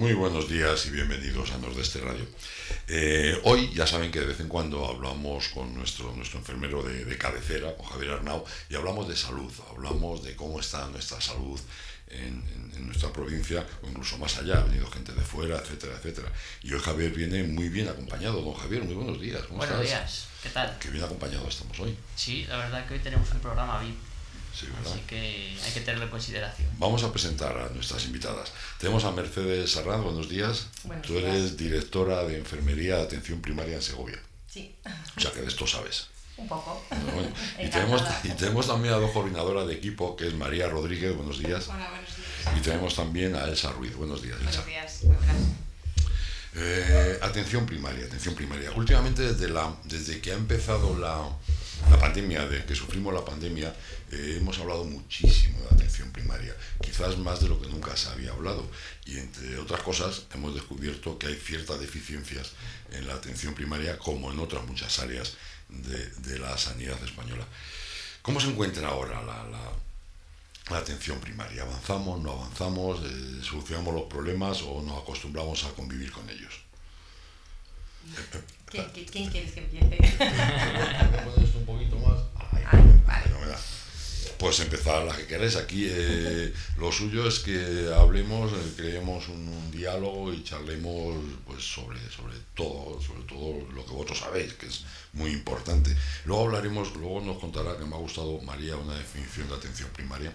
Muy buenos días y bienvenidos a Nordeste Radio. Hoy ya saben que de vez en cuando hablamos con nuestro enfermero de cabecera, con Javier Arnau, y hablamos de salud, hablamos de cómo está nuestra salud en nuestra provincia o incluso más allá. Ha venido gente de fuera, etcétera, etcétera. Y hoy Javier viene muy bien acompañado. Don Javier, muy buenos días. ¿Cómo estás? Buenos días, ¿qué tal? Qué bien acompañado estamos hoy. Sí, la verdad que hoy tenemos un programa VIP. Sí, ¿verdad? Así que hay que tenerlo en consideración. Vamos a presentar a nuestras invitadas. Tenemos a Mercedes Arranz, buenos días. Buenos Tú días. eres directora de Enfermería de Atención Primaria en Segovia. Sí, O sea que de esto sabes. un poco. Bueno, y Encantada. tenemos también a la coordinadora de equipo, que es María Rodríguez, buenos días. Hola, buenos días. Y tenemos también a Elsa Ruiz, buenos días, Elsa. Buenos días, muy buenas. Atención primaria, atención primaria. Últimamente, desde que ha empezado la pandemia, de que sufrimos la pandemia, hemos hablado muchísimo de atención primaria, quizás más de lo que nunca se había hablado. Y entre otras cosas, hemos descubierto que hay ciertas deficiencias en la atención primaria, como en otras muchas áreas de la sanidad española. ¿Cómo se encuentra ahora la atención primaria? ¿Avanzamos, no avanzamos? ¿Solucionamos los problemas o nos acostumbramos a convivir con ellos? ¿Quién quieres que empiece? ¿Me pones esto un poquito más? Vale. Fenomenal. Pues empezar la que queráis. Aquí lo suyo es que hablemos, creemos un diálogo y charlemos pues sobre todo lo que vosotros sabéis, que es muy importante. Luego nos contará, que me ha gustado María una definición de atención primaria,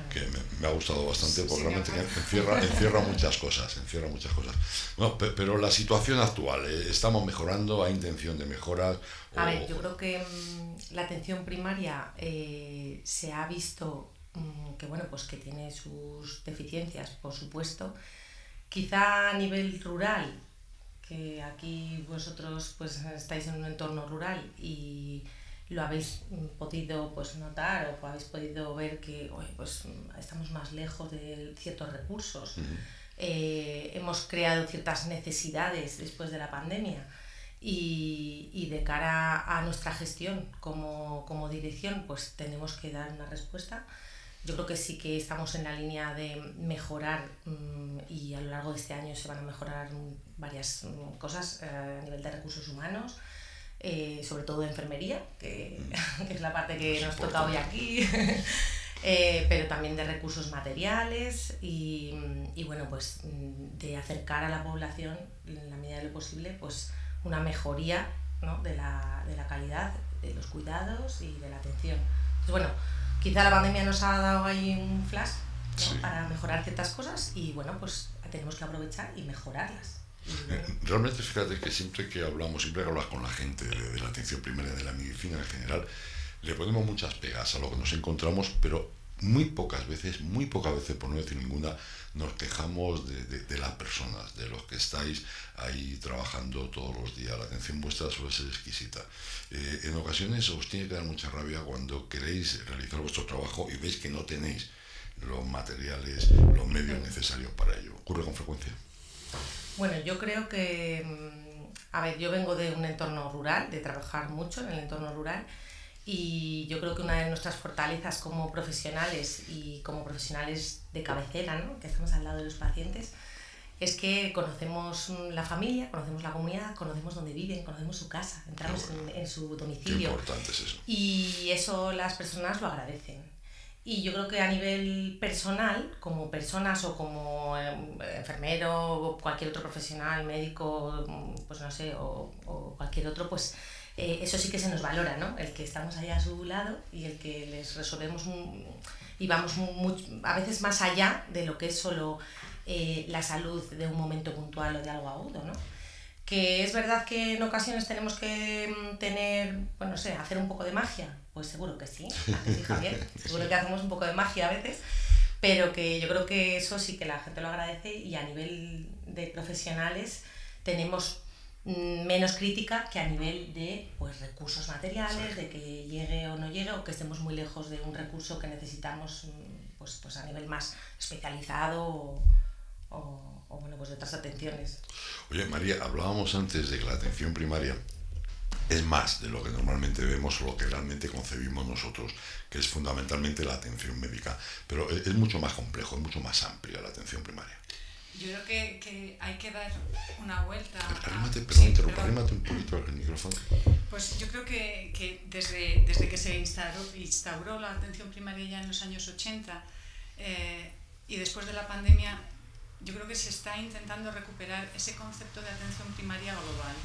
que me ha gustado bastante, porque realmente encierra muchas cosas. Bueno, pero la situación actual, ¿estamos mejorando? ¿Hay intención de mejorar? A ver, yo creo que la atención primaria se ha visto que bueno, pues que tiene sus deficiencias, por supuesto. Quizá a nivel rural, que aquí vosotros pues estáis en un entorno rural y lo habéis podido pues notar o habéis podido ver que pues estamos más lejos de ciertos recursos. Uh-huh. Hemos creado ciertas necesidades después de la pandemia y de cara a nuestra gestión como dirección pues tenemos que dar una respuesta. Yo creo que sí que estamos en la línea de mejorar y a lo largo de este año se van a mejorar varias cosas a nivel de recursos humanos. Sobre todo de enfermería, que es la parte que nos toca hoy aquí, pero también de recursos materiales y bueno, pues de acercar a la población, en la medida de lo posible, pues una mejoría, ¿no? de la calidad de los cuidados y de la atención. Entonces, bueno, quizá la pandemia nos ha dado ahí un flash, ¿no? Sí. Para mejorar ciertas cosas y bueno, pues tenemos que aprovechar y mejorarlas. Realmente fíjate que siempre que hablas con la gente de la atención primaria, de la medicina en general, le ponemos muchas pegas a lo que nos encontramos, pero muy pocas veces, por no decir ninguna, nos quejamos de las personas, de los que estáis ahí trabajando todos los días. La atención vuestra suele ser exquisita. En ocasiones os tiene que dar mucha rabia cuando queréis realizar vuestro trabajo y veis que no tenéis los materiales, los medios necesarios para ello. ¿Ocurre con frecuencia? Bueno, yo creo que, a ver, yo vengo de un entorno rural, de trabajar mucho en el entorno rural y yo creo que una de nuestras fortalezas como profesionales y como profesionales de cabecera, ¿no? Que estamos al lado de los pacientes, es que conocemos la familia, conocemos la comunidad, conocemos dónde viven, conocemos su casa, entramos en su domicilio. Qué importante es eso. Y eso las personas lo agradecen. Y yo creo que a nivel personal, como personas o como enfermero o cualquier otro profesional, médico, pues no sé, o cualquier otro, pues eso sí que se nos valora, ¿no? El que estamos allá a su lado y el que les resolvemos y vamos a veces más allá de lo que es solo la salud de un momento puntual o de algo agudo, ¿no? Que es verdad que en ocasiones tenemos que tener, bueno, no sé, hacer un poco de magia. Pues seguro que sí, ¿a que sí, Javier? Seguro que hacemos un poco de magia a veces, pero que yo creo que eso sí que la gente lo agradece y a nivel de profesionales tenemos menos crítica que a nivel de pues recursos materiales, sí, de que llegue o no llegue o que estemos muy lejos de un recurso que necesitamos pues a nivel más especializado o bueno, pues de otras atenciones. Oye, María, hablábamos antes de que la atención primaria es más de lo que normalmente vemos o lo que realmente concebimos nosotros, que es fundamentalmente la atención médica, pero es mucho más complejo, es mucho más amplia la atención primaria. Yo creo que hay que dar una vuelta. Arrímate un poquito al micrófono. Pues yo creo que desde que se instauró la atención primaria ya en los años 80 y después de la pandemia, yo creo que se está intentando recuperar ese concepto de atención primaria global.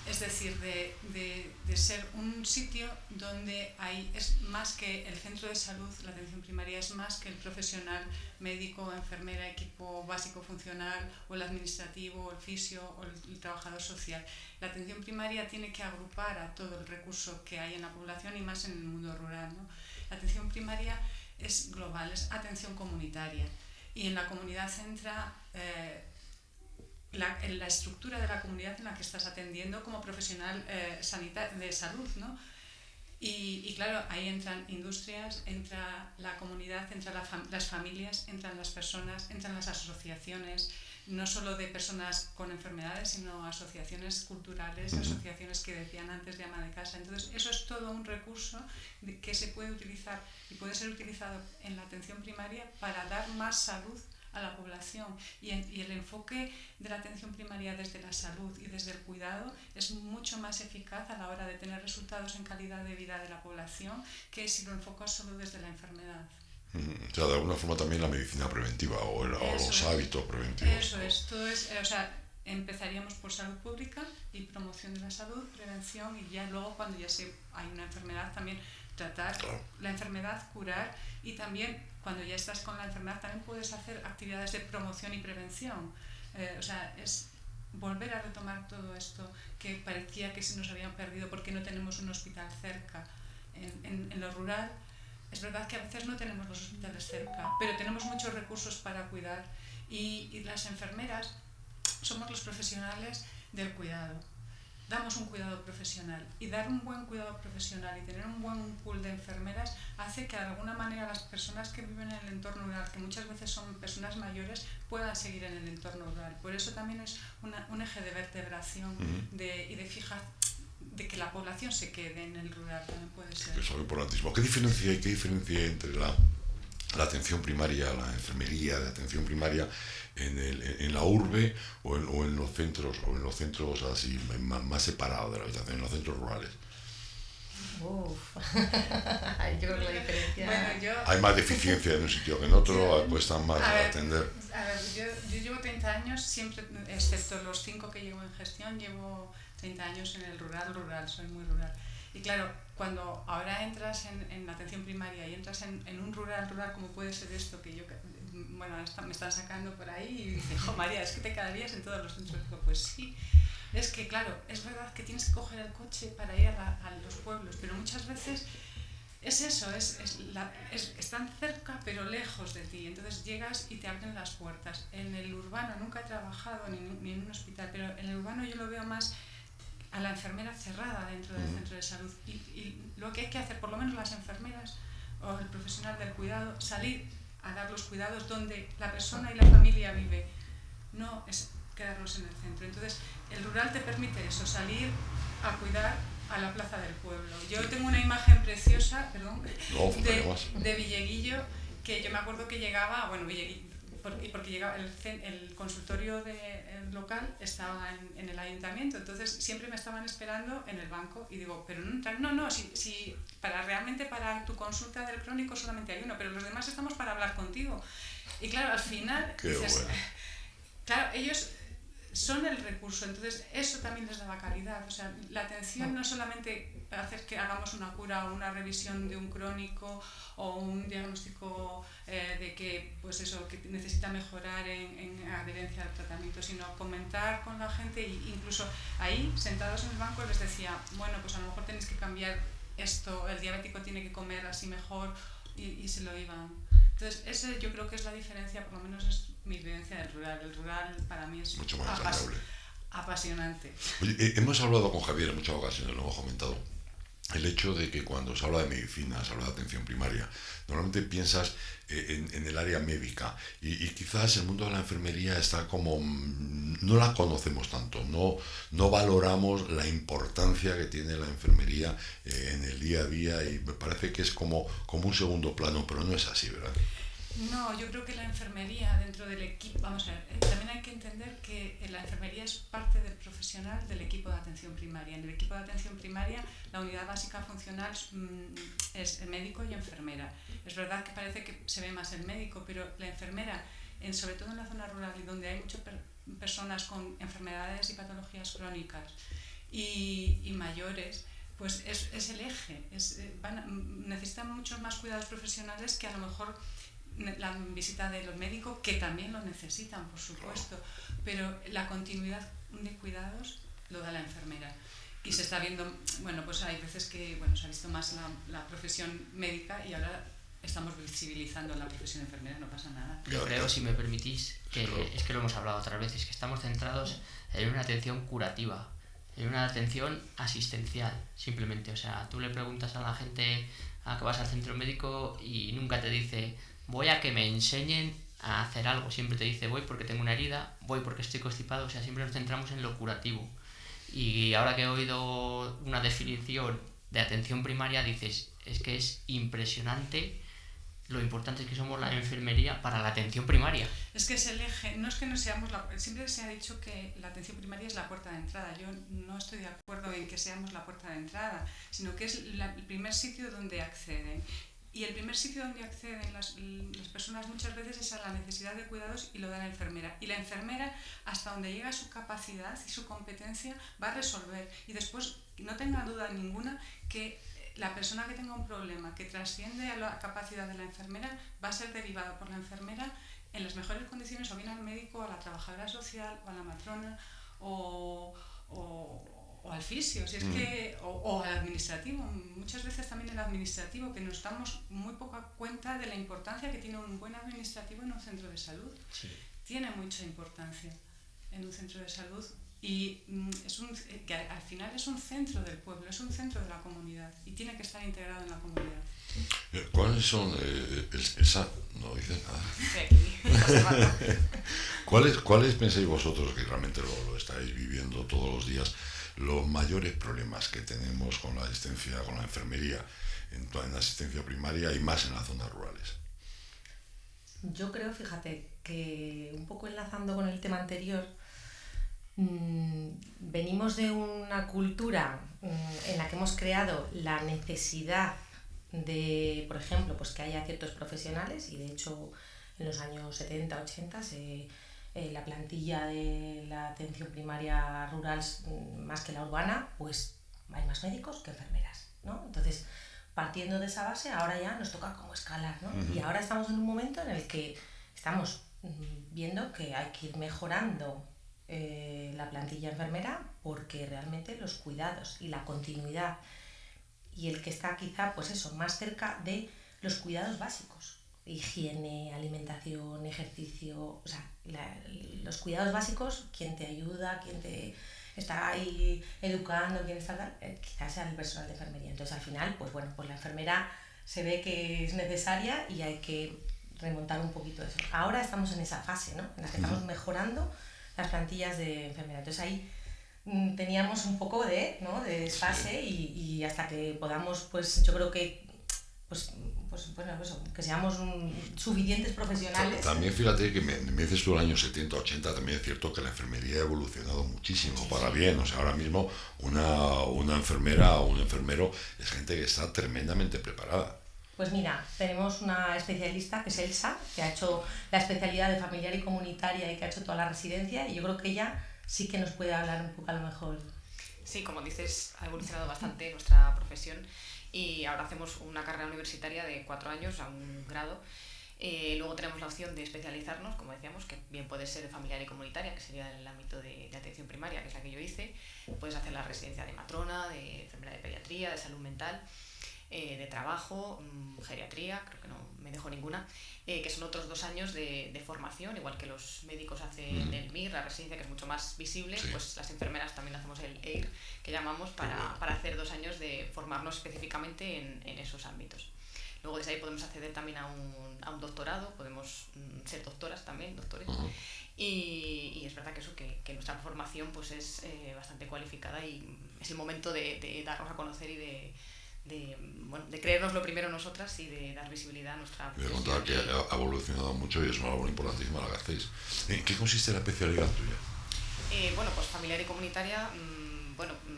Es decir, de ser un sitio donde es más que el centro de salud, la atención primaria es más que el profesional médico, enfermera, equipo básico funcional, o el administrativo, o el fisio, o el trabajador social. La atención primaria tiene que agrupar a todo el recurso que hay en la población y más en el mundo rural, ¿no? La atención primaria es global, es atención comunitaria. Y en la comunidad entra la estructura de la comunidad en la que estás atendiendo como profesional de salud, ¿no? Y claro, ahí entran industrias, entra la comunidad, entran las familias, entran las personas, entran las asociaciones, no solo de personas con enfermedades, sino asociaciones culturales, asociaciones que decían antes de ama de casa. Entonces, eso es todo un recurso que se puede utilizar y puede ser utilizado en la atención primaria para dar más salud a la población, y el enfoque de la atención primaria desde la salud y desde el cuidado es mucho más eficaz a la hora de tener resultados en calidad de vida de la población que si lo enfocas solo desde la enfermedad. O sea, de alguna forma también la medicina preventiva o los hábitos preventivos. Eso es, todo es, o sea, empezaríamos por salud pública y promoción de la salud, prevención, y ya luego cuando ya hay una enfermedad también tratar la enfermedad, curar, y también cuando ya estás con la enfermedad también puedes hacer actividades de promoción y prevención. O sea, es volver a retomar todo esto que parecía que se nos había perdido porque no tenemos un hospital cerca. En lo rural es verdad que a veces no tenemos los hospitales cerca, pero tenemos muchos recursos para cuidar, y las enfermeras somos los profesionales del cuidado. Damos un cuidado profesional, y dar un buen cuidado profesional y tener un buen pool de enfermeras hace que de alguna manera las personas que viven en el entorno rural, que muchas veces son personas mayores, puedan seguir en el entorno rural. Por eso también es un eje de vertebración y de fijar de que la población se quede en el rural, también puede ser. Eso es importantísimo. ¿Qué diferencia hay entre la atención primaria, la enfermería de atención primaria en la urbe o en los centros así más separados de la habitación, en los centros rurales? Yo creo que la diferencia... Bueno, hay más deficiencia en un sitio que en otro, cuesta más atender. A ver, yo llevo 30 años, siempre, excepto los 5 que llevo en gestión, llevo 30 años en el rural, soy muy rural. Y claro, cuando ahora entras en la atención primaria y entras en un rural, como puede ser esto, que yo, bueno, me están sacando por ahí y dicen, jo María, es que te quedarías en todos los centros. Digo, pues sí, es que claro, es verdad que tienes que coger el coche para ir a los pueblos, pero muchas veces es eso, están cerca pero lejos de ti, entonces llegas y te abren las puertas. En el urbano nunca he trabajado ni en un hospital, pero en el urbano yo lo veo más a la enfermera cerrada dentro del centro de salud, y lo que hay que hacer, por lo menos las enfermeras o el profesional del cuidado, salir a dar los cuidados donde la persona y la familia vive, no es quedarnos en el centro. Entonces el rural te permite eso, salir a cuidar a la plaza del pueblo. Yo tengo una imagen preciosa, de Villeguillo, que yo me acuerdo que llegaba, bueno, porque llegaba el consultorio el local estaba en el ayuntamiento, entonces siempre me estaban esperando en el banco, y digo, pero no, si realmente para tu consulta del crónico solamente hay uno, pero los demás estamos para hablar contigo. Y claro, al final dices, claro, ellos son el recurso, entonces eso también les da la calidad. O sea, la atención no solamente hacer que hagamos una cura o una revisión de un crónico o un diagnóstico de que, pues eso, que necesita mejorar en adherencia al tratamiento, sino comentar con la gente, e incluso ahí, sentados en el banco, les decía, bueno, pues a lo mejor tenéis que cambiar esto, el diabético tiene que comer así mejor, y se lo iban. Entonces, ese yo creo que es la diferencia, por lo menos es mi vivencia del rural. El rural para mí es mucho más apasionante. Oye, hemos hablado con Javier en muchas ocasiones, lo hemos comentado, el hecho de que cuando se habla de medicina, se habla de atención primaria, normalmente piensas en el área médica, y quizás el mundo de la enfermería está como, no la conocemos tanto, no valoramos la importancia que tiene la enfermería en el día a día, y me parece que es como un segundo plano, pero no es así, ¿verdad? No, yo creo que la enfermería dentro del equipo, vamos a ver, también hay que entender que la enfermería es parte del profesional del equipo de atención primaria. En el equipo de atención primaria la unidad básica funcional es el médico y enfermera. Es verdad que parece que se ve más el médico, pero la enfermera, sobre todo en la zona rural y donde hay muchas personas con enfermedades y patologías crónicas y mayores, pues es el eje. Necesitan muchos más cuidados profesionales que a lo mejor la visita de los médicos, que también lo necesitan, por supuesto, pero la continuidad de cuidados lo da la enfermera. Y se está viendo, bueno, pues hay veces que se ha visto más la profesión médica y ahora estamos visibilizando la profesión enfermera, no pasa nada. Yo creo, si me permitís, que es que lo hemos hablado otras veces, que estamos centrados en una atención curativa, en una atención asistencial, simplemente. O sea, tú le preguntas a la gente a que vas al centro médico y nunca te dice voy a que me enseñen a hacer algo, siempre te dice voy porque tengo una herida, voy porque estoy constipado. O sea, siempre nos centramos en lo curativo. Y ahora que he oído una definición de atención primaria, dices, es que es impresionante lo importante que somos la enfermería para la atención primaria. Es que es el eje, no es que no seamos siempre se ha dicho que la atención primaria es la puerta de entrada. Yo no estoy de acuerdo en que seamos la puerta de entrada, sino que es el primer sitio donde acceden. Y el primer sitio donde acceden las personas muchas veces es a la necesidad de cuidados y lo da la enfermera. Y la enfermera, hasta donde llega su capacidad y su competencia, va a resolver. Y después, no tenga duda ninguna que la persona que tenga un problema que trasciende a la capacidad de la enfermera va a ser derivada por la enfermera en las mejores condiciones, o bien al médico, a la trabajadora social, o a la matrona, o al fisio, si es que, o al administrativo. Muchas veces también el administrativo, que nos damos muy poca cuenta de la importancia que tiene un buen administrativo en un centro de salud. Sí. Tiene mucha importancia en un centro de salud y que al final es un centro del pueblo, es un centro de la comunidad y tiene que estar integrado en la comunidad. ¿Cuáles son, no dice nada? ¿Cuáles pensáis vosotros, que realmente lo estáis viviendo todos los días, los mayores problemas que tenemos con la asistencia, con la enfermería, en la asistencia primaria y más en las zonas rurales? Yo creo, fíjate, que un poco enlazando con el tema anterior, venimos de una cultura en la que hemos creado la necesidad de, por ejemplo, pues que haya ciertos profesionales, y de hecho en los años 70, 80 la plantilla de la atención primaria rural, más que la urbana, pues hay más médicos que enfermeras, ¿no? Entonces, partiendo de esa base, ahora ya nos toca como escalar, ¿no? Uh-huh. Y ahora estamos en un momento en el que estamos viendo que hay que ir mejorando la plantilla enfermera, porque realmente los cuidados y la continuidad y el que está quizá, pues eso, más cerca de los cuidados básicos, higiene, alimentación, ejercicio, o sea, los cuidados básicos, quien te ayuda, quien te está ahí educando, quien está quizás sea el personal de enfermería. Entonces al final, pues bueno, pues la enfermera se ve que es necesaria y hay que remontar un poquito eso. Ahora estamos en esa fase, ¿no? En la que estamos mejorando las plantillas de enfermera. Entonces ahí teníamos un poco de desfase, sí. y hasta que podamos, pues yo creo que bueno, eso, que seamos suficientes profesionales. También fíjate que me dices tú el año 70, 80, también es cierto que la enfermería ha evolucionado muchísimo, sí, para bien. O sea, ahora mismo una enfermera o un enfermero es gente que está tremendamente preparada. Pues mira, tenemos una especialista que es Elsa, que ha hecho la especialidad de familiar y comunitaria y que ha hecho toda la residencia, y yo creo que ella sí que nos puede hablar un poco a lo mejor. Sí, como dices, ha evolucionado bastante nuestra profesión y ahora hacemos una carrera universitaria de 4 años a un grado. Luego tenemos la opción de especializarnos, como decíamos, que bien puede ser de familiar y comunitaria, que sería el ámbito de atención primaria, que es la que yo hice. Puedes hacer la residencia de matrona, de enfermera de pediatría, de salud mental, de trabajo, geriatría, creo que no me dejo ninguna, que son otros 2 años de formación, igual que los médicos hacen el MIR, la residencia, que es mucho más visible, sí. Pues las enfermeras también hacemos el EIR, que llamamos, para hacer 2 años de formarnos específicamente en esos ámbitos. Luego desde ahí podemos acceder también a un doctorado, podemos ser doctoras también, doctores, y es verdad que eso, que nuestra formación pues es bastante cualificada y es el momento de darnos a conocer y de de creernos lo primero nosotras y de dar visibilidad a nuestra Voy a contar que ha evolucionado mucho y es una labor importantísima la que hacéis. ¿En qué consiste la especialidad tuya? Bueno, pues familiar y comunitaria,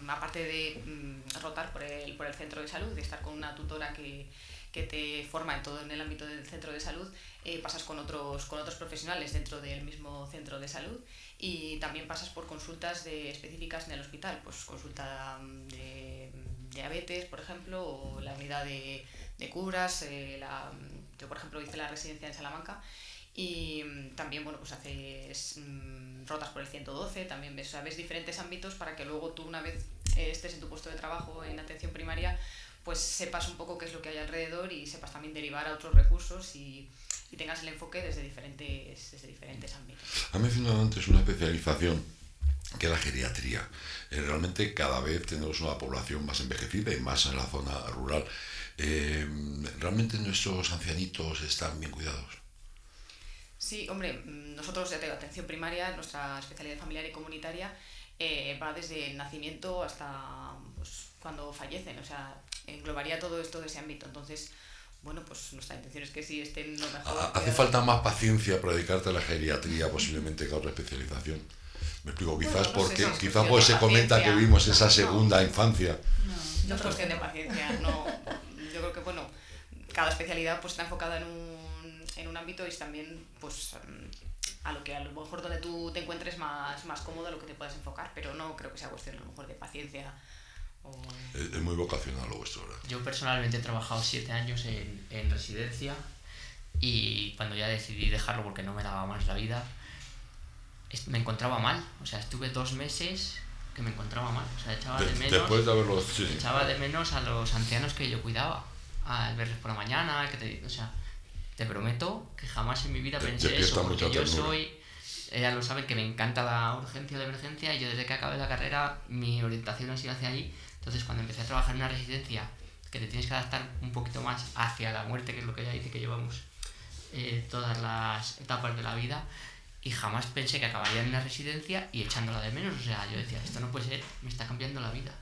aparte de rotar por el centro de salud, de estar con una tutora que te forma en todo en el ámbito del centro de salud, pasas con otros profesionales dentro del mismo centro de salud y también pasas por consultas específicas en el hospital, pues consulta de diabetes, por ejemplo, o la unidad de curas. Yo, por ejemplo, hice la residencia en Salamanca y también, pues haces rotas por el 112, también ves diferentes ámbitos para que luego tú, una vez estés en tu puesto de trabajo en atención primaria, pues sepas un poco qué es lo que hay alrededor y sepas también derivar a otros recursos y tengas el enfoque desde diferentes ámbitos. Ha mencionado antes una especialización que es la geriatría. Realmente cada vez tenemos una población más envejecida y más en la zona rural. ¿Realmente nuestros ancianitos están bien cuidados? Sí, hombre, nosotros, ya te digo, atención primaria, nuestra especialidad familiar y comunitaria va desde el nacimiento hasta cuando fallecen, o sea, englobaría todo esto de ese ámbito. Entonces, pues nuestra intención es que sí estén lo mejor. ¿Hace falta más paciencia para dedicarte a la geriatría posiblemente que a otra especialización? Me explico, quizás porque se comenta que vimos esa segunda infancia. No es cuestión de paciencia, no. Yo creo que cada especialidad está enfocada en un ámbito y también a lo que a lo mejor donde tú te encuentres más cómodo, a lo que te puedas enfocar, pero no creo que sea cuestión a lo mejor de paciencia. Es muy vocacional lo vuestro, ¿verdad? Yo personalmente he trabajado 7 años en residencia y cuando ya decidí dejarlo porque no me daba más la vida, me encontraba mal. O sea, estuve 2 meses que me encontraba mal. O sea, después de haberlo... Sí. Echaba de menos a los ancianos que yo cuidaba, al verles por la mañana, o sea, te prometo que jamás en mi vida pensé eso, porque yo soy... Ellas lo saben, que me encanta la urgencia o la emergencia, y yo desde que acabé la carrera mi orientación ha sido hacia allí. Entonces, cuando empecé a trabajar en una residencia que te tienes que adaptar un poquito más hacia la muerte, que es lo que ella dice que llevamos todas las etapas de la vida, y jamás pensé que acabaría en una residencia y echándola de menos. O sea, yo decía, esto no puede ser, me está cambiando la vida.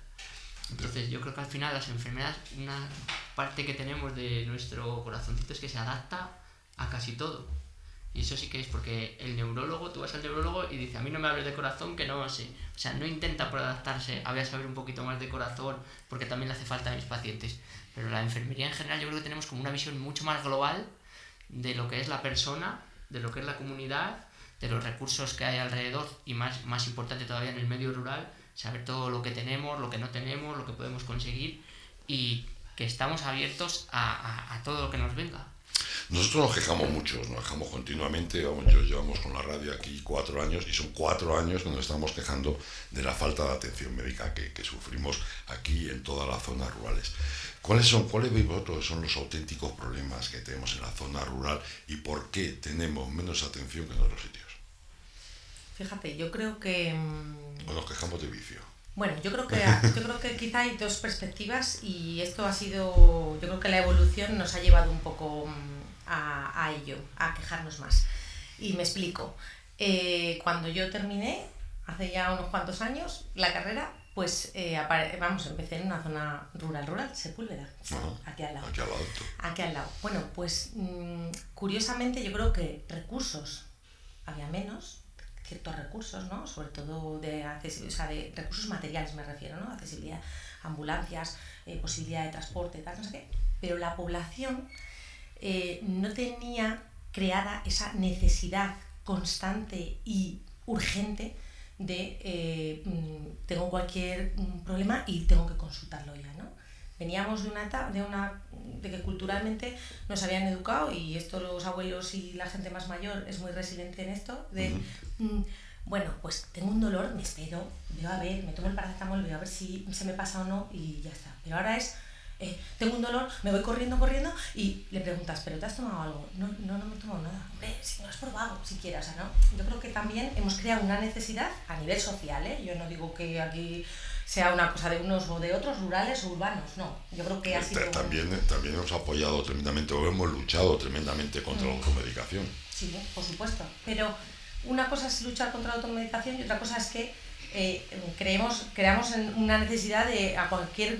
Entonces yo creo que al final las enfermeras, una parte que tenemos de nuestro corazoncito es que se adapta a casi todo. Y eso sí que es porque el neurólogo, tú vas al neurólogo y dice, a mí no me hables de corazón, que no sé. O sea, no intenta por adaptarse a saber un poquito más de corazón, porque también le hace falta a mis pacientes. Pero la enfermería en general yo creo que tenemos como una visión mucho más global de lo que es la persona, de lo que es la comunidad, de los recursos que hay alrededor y más importante todavía en el medio rural, saber todo lo que tenemos, lo que no tenemos, lo que podemos conseguir y que estamos abiertos a todo lo que nos venga. Nosotros nos quejamos mucho, nos quejamos continuamente. Yo llevamos con la radio aquí 4 años y son 4 años que nos estamos quejando de la falta de atención médica que sufrimos aquí en todas las zonas rurales. ¿Cuáles veis vosotros son los auténticos problemas que tenemos en la zona rural y por qué tenemos menos atención que en otros sitios? Fíjate, yo creo que... O nos quejamos de vicio. Bueno, yo creo que quizá hay 2 perspectivas y esto ha sido... Yo creo que la evolución nos ha llevado un poco a ello, a quejarnos más. Y me explico. Cuando yo terminé, hace ya unos cuantos años, la carrera, pues empecé en una zona rural, Sepúlveda, aquí al lado. Aquí al lado. Bueno, pues curiosamente yo creo que recursos había menos, ciertos recursos, ¿no? Sobre todo de recursos materiales me refiero, ¿no? Accesibilidad, ambulancias, posibilidad de transporte, tal, no sé qué. Pero la población no tenía creada esa necesidad constante y urgente de tengo cualquier problema y tengo que consultarlo ya, ¿no? Veníamos de que culturalmente nos habían educado, y esto los abuelos y la gente más mayor es muy resiliente en esto, de bueno, pues tengo un dolor, me espero, veo a ver, me tomo el paracetamol, veo a ver si se me pasa o no y ya está. Pero ahora es, tengo un dolor, me voy corriendo y le preguntas, ¿pero te has tomado algo? No me he tomado nada. Hombre, si no has probado siquiera, o sea, ¿no? Yo creo que también hemos creado una necesidad a nivel social, ¿eh? Yo no digo que aquí sea una cosa de unos o de otros, rurales o urbanos, no. Yo creo que ha sido... También hemos apoyado tremendamente, o hemos luchado tremendamente contra la automedicación. Sí, por supuesto. Pero una cosa es luchar contra la automedicación y otra cosa es que creamos una necesidad de a cualquier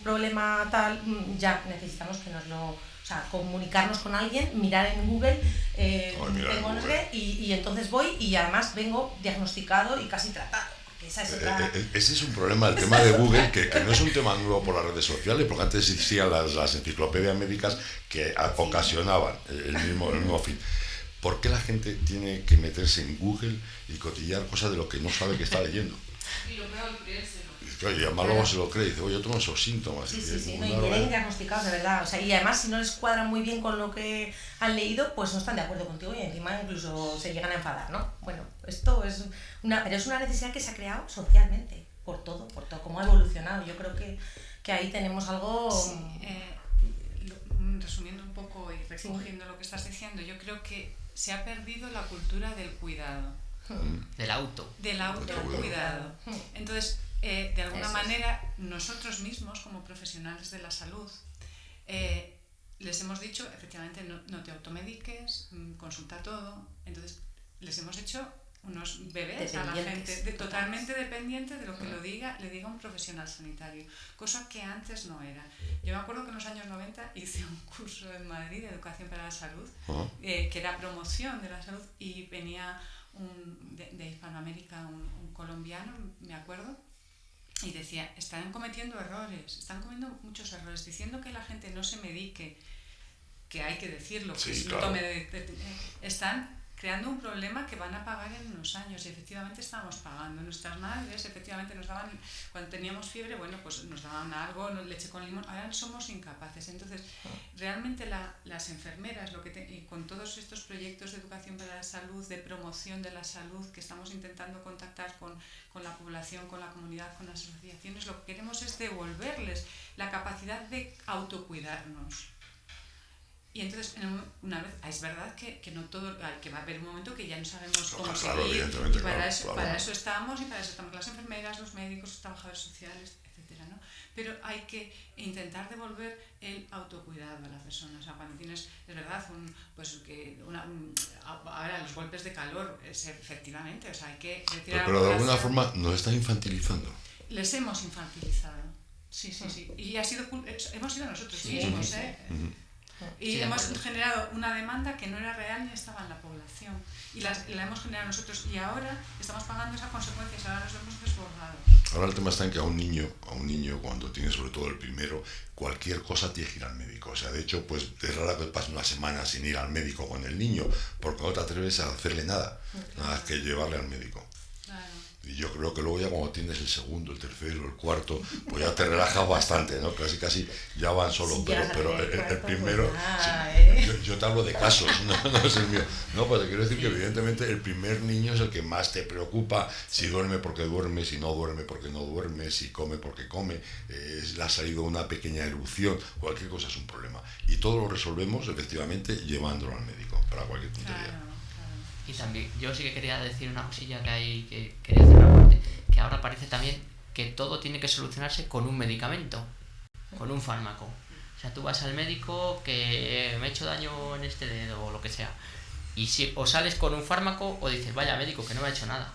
problema tal, ya necesitamos que nos lo... O sea, comunicarnos con alguien, mirar en Google, tengo no sé qué, y entonces voy y además vengo diagnosticado y casi tratado. Esa es otra... Ese es un problema, el tema de Google, que no es un tema nuevo por las redes sociales, porque antes existían las enciclopedias médicas que ocasionaban el mismo fin. ¿Por qué la gente tiene que meterse en Google y cotillar cosas de lo que no sabe que está leyendo? Y lo peor, creérselo. Claro, y además luego se lo cree y dice, oye, yo tengo esos síntomas. Sí, no, y vienen diagnosticados, de verdad. O sea, y además, si no les cuadran muy bien con lo que han leído, pues no están de acuerdo contigo y encima incluso se llegan a enfadar, ¿no? Bueno, esto es pero es una necesidad que se ha creado socialmente, por todo, cómo ha evolucionado. Yo creo que ahí tenemos algo... Resumiendo un poco y recogiendo lo que estás diciendo, yo creo que se ha perdido la cultura del cuidado. Del autocuidado. Entonces, de alguna manera, nosotros mismos, como profesionales de la salud, les hemos dicho, efectivamente, no te automediques, consulta todo. Entonces, les hemos hecho unos bebés a la gente, totalmente dependientes de lo que le diga un profesional sanitario, cosa que antes no era. Yo me acuerdo que en los años 90 hice un curso en Madrid de educación para la salud, que era promoción de la salud, y venía de Hispanoamérica un colombiano, me acuerdo, y decía, están cometiendo muchos errores, diciendo que la gente no se medique, que hay que decirlo, que si no tome están creando un problema que van a pagar en unos años, y efectivamente estamos pagando. Nuestras madres efectivamente nos daban, cuando teníamos fiebre, bueno, pues nos daban algo, leche con limón, ahora somos incapaces. Entonces, realmente las enfermeras, y con todos estos proyectos de educación para la salud, de promoción de la salud, que estamos intentando contactar con la población, con la comunidad, con las asociaciones, lo que queremos es devolverles la capacidad de autocuidarnos. Y entonces, una vez, es verdad que no todo, que va a haber un momento que ya no sabemos cómo seguir, y para eso estamos, y para eso estamos las enfermeras, los médicos, los trabajadores sociales, etcétera, ¿no? Pero hay que intentar devolver el autocuidado a la persona. O sea, cuando tienes, es verdad, ahora los golpes de calor, efectivamente, o sea, hay que retirar. Pero de alguna forma nos están infantilizando. Les hemos infantilizado, sí. Y hemos sido nosotros mismos, Y hemos generado una demanda que no era real ni estaba en la población, y la hemos generado nosotros, y ahora estamos pagando esas consecuencias, ahora nos hemos desbordado. Ahora el tema está en que a un niño cuando tiene sobre todo el primero, cualquier cosa tiene que ir al médico. O sea, de hecho, pues es raro que pase una semana sin ir al médico con el niño, porque no te atreves a hacerle nada que llevarle al médico. Y yo creo que luego ya cuando tienes el segundo, el tercero, el cuarto, pues ya te relajas bastante, ¿no? Casi ya van solos, sí, pero el primero... Yo te hablo de casos, no es el mío. No, pues te quiero decir que evidentemente el primer niño es el que más te preocupa, si duerme porque duerme, si no duerme porque no duerme, si come porque come, le ha salido una pequeña erupción, cualquier cosa es un problema. Y todo lo resolvemos efectivamente llevándolo al médico, para cualquier tontería. Y también, yo sí que quería decir una cosilla que quería hacer una parte, que ahora parece también que todo tiene que solucionarse con un medicamento, con un fármaco. O sea, tú vas al médico que me he hecho daño en este dedo o lo que sea, y o sales con un fármaco o dices, vaya médico, que no me ha hecho nada.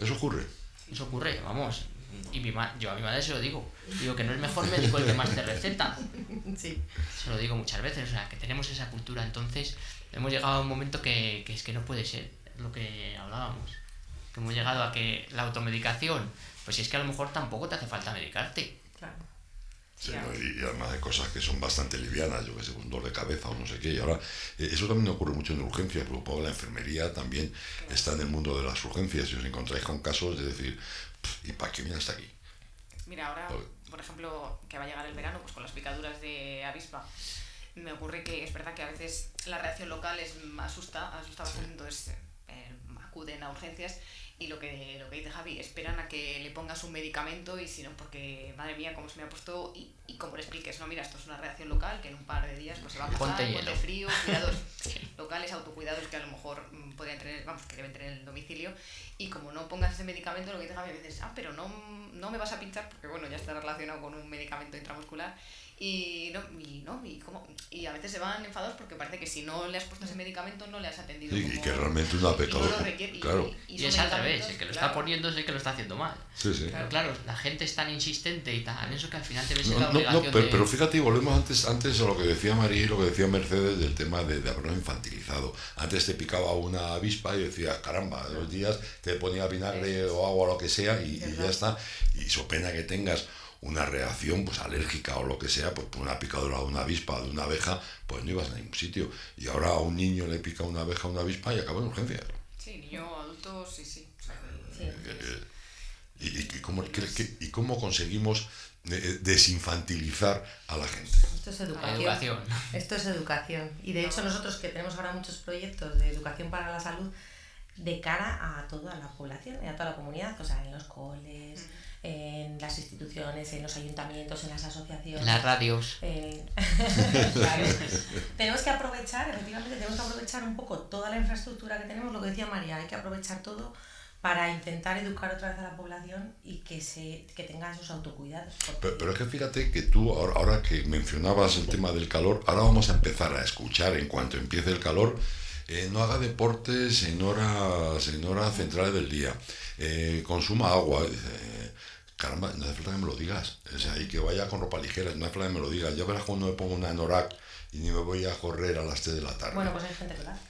Eso ocurre, vamos. Y yo a mi madre se lo digo que no es mejor médico el que más te receta. Sí. Se lo digo muchas veces, o sea, que tenemos esa cultura. Entonces hemos llegado a un momento que es que no puede ser lo que hablábamos, que hemos llegado a que la automedicación, pues es que a lo mejor tampoco te hace falta medicarte. Claro. Sí, ¿no? Y además hay cosas que son bastante livianas, yo que sé, un dolor de cabeza o no sé qué. Y ahora, eso también ocurre mucho en urgencias, porque supongo que la enfermería también está en el mundo de las urgencias, y os encontráis con casos de decir, ¿y para qué viene hasta aquí? Mira, ahora, por ejemplo, que va a llegar el verano, pues con las picaduras de avispa, me ocurre que es verdad que a veces la reacción local asusta bastante, entonces acuden a urgencias, y lo que dice Javi, esperan a que le pongas un medicamento, y si no, porque madre mía, cómo se me ha puesto, y como le expliques, no, mira, esto es una reacción local, que en un par de días pues se va a pasar, ponte frío, cuidados locales, autocuidados que a lo mejor podrían tener, que deben tener en el domicilio, y como no pongas ese medicamento, lo que dice Javi a veces, pero no me vas a pinchar, porque bueno, ya está relacionado con un medicamento intramuscular, y a veces se van enfadados porque parece que si no le has puesto ese medicamento no le has atendido. Sí, y que realmente una pecadora. Claro. Y es al revés, el que lo está poniendo es el que lo está haciendo mal. Sí. Pero claro, la gente es tan insistente y tan eso que al final te ves en la obligación pero fíjate, volvemos antes a lo que decía María y lo que decía Mercedes del tema de haberlo infantilizado. Antes te picaba una avispa y decías, caramba, 2 días te ponía vinagre o agua o lo que sea y ya está. Y so pena que tengas una reacción pues alérgica o lo que sea, pues por una picadura de una avispa o de una abeja, pues no ibas a ningún sitio. Y ahora a un niño le pica una abeja o una avispa y acaba en urgencias. Sí, niño, adulto, sí. ¿Y cómo conseguimos desinfantilizar a la gente? Esto es educación. Esto es educación. Y de hecho nosotros que tenemos ahora muchos proyectos de educación para la salud de cara a toda la población y a toda la comunidad, o sea, en los coles, en las instituciones, en los ayuntamientos, en las asociaciones, en las radios. Claro. Tenemos que aprovechar un poco toda la infraestructura que tenemos, lo que decía María, hay que aprovechar todo para intentar educar otra vez a la población y que tenga esos autocuidados. Pero es que fíjate que tú, ahora que mencionabas el tema del calor, ahora vamos a empezar a escuchar en cuanto empiece el calor, no haga deportes en horas centrales del día, consuma agua. Caramba, no hace falta que me lo digas, o sea, y que vaya con ropa ligera, no hace falta que me lo digas. Ya verás cuando me pongo una anorak y ni me voy a correr a las 3 de la tarde. Bueno, pues hay gente que lo hace.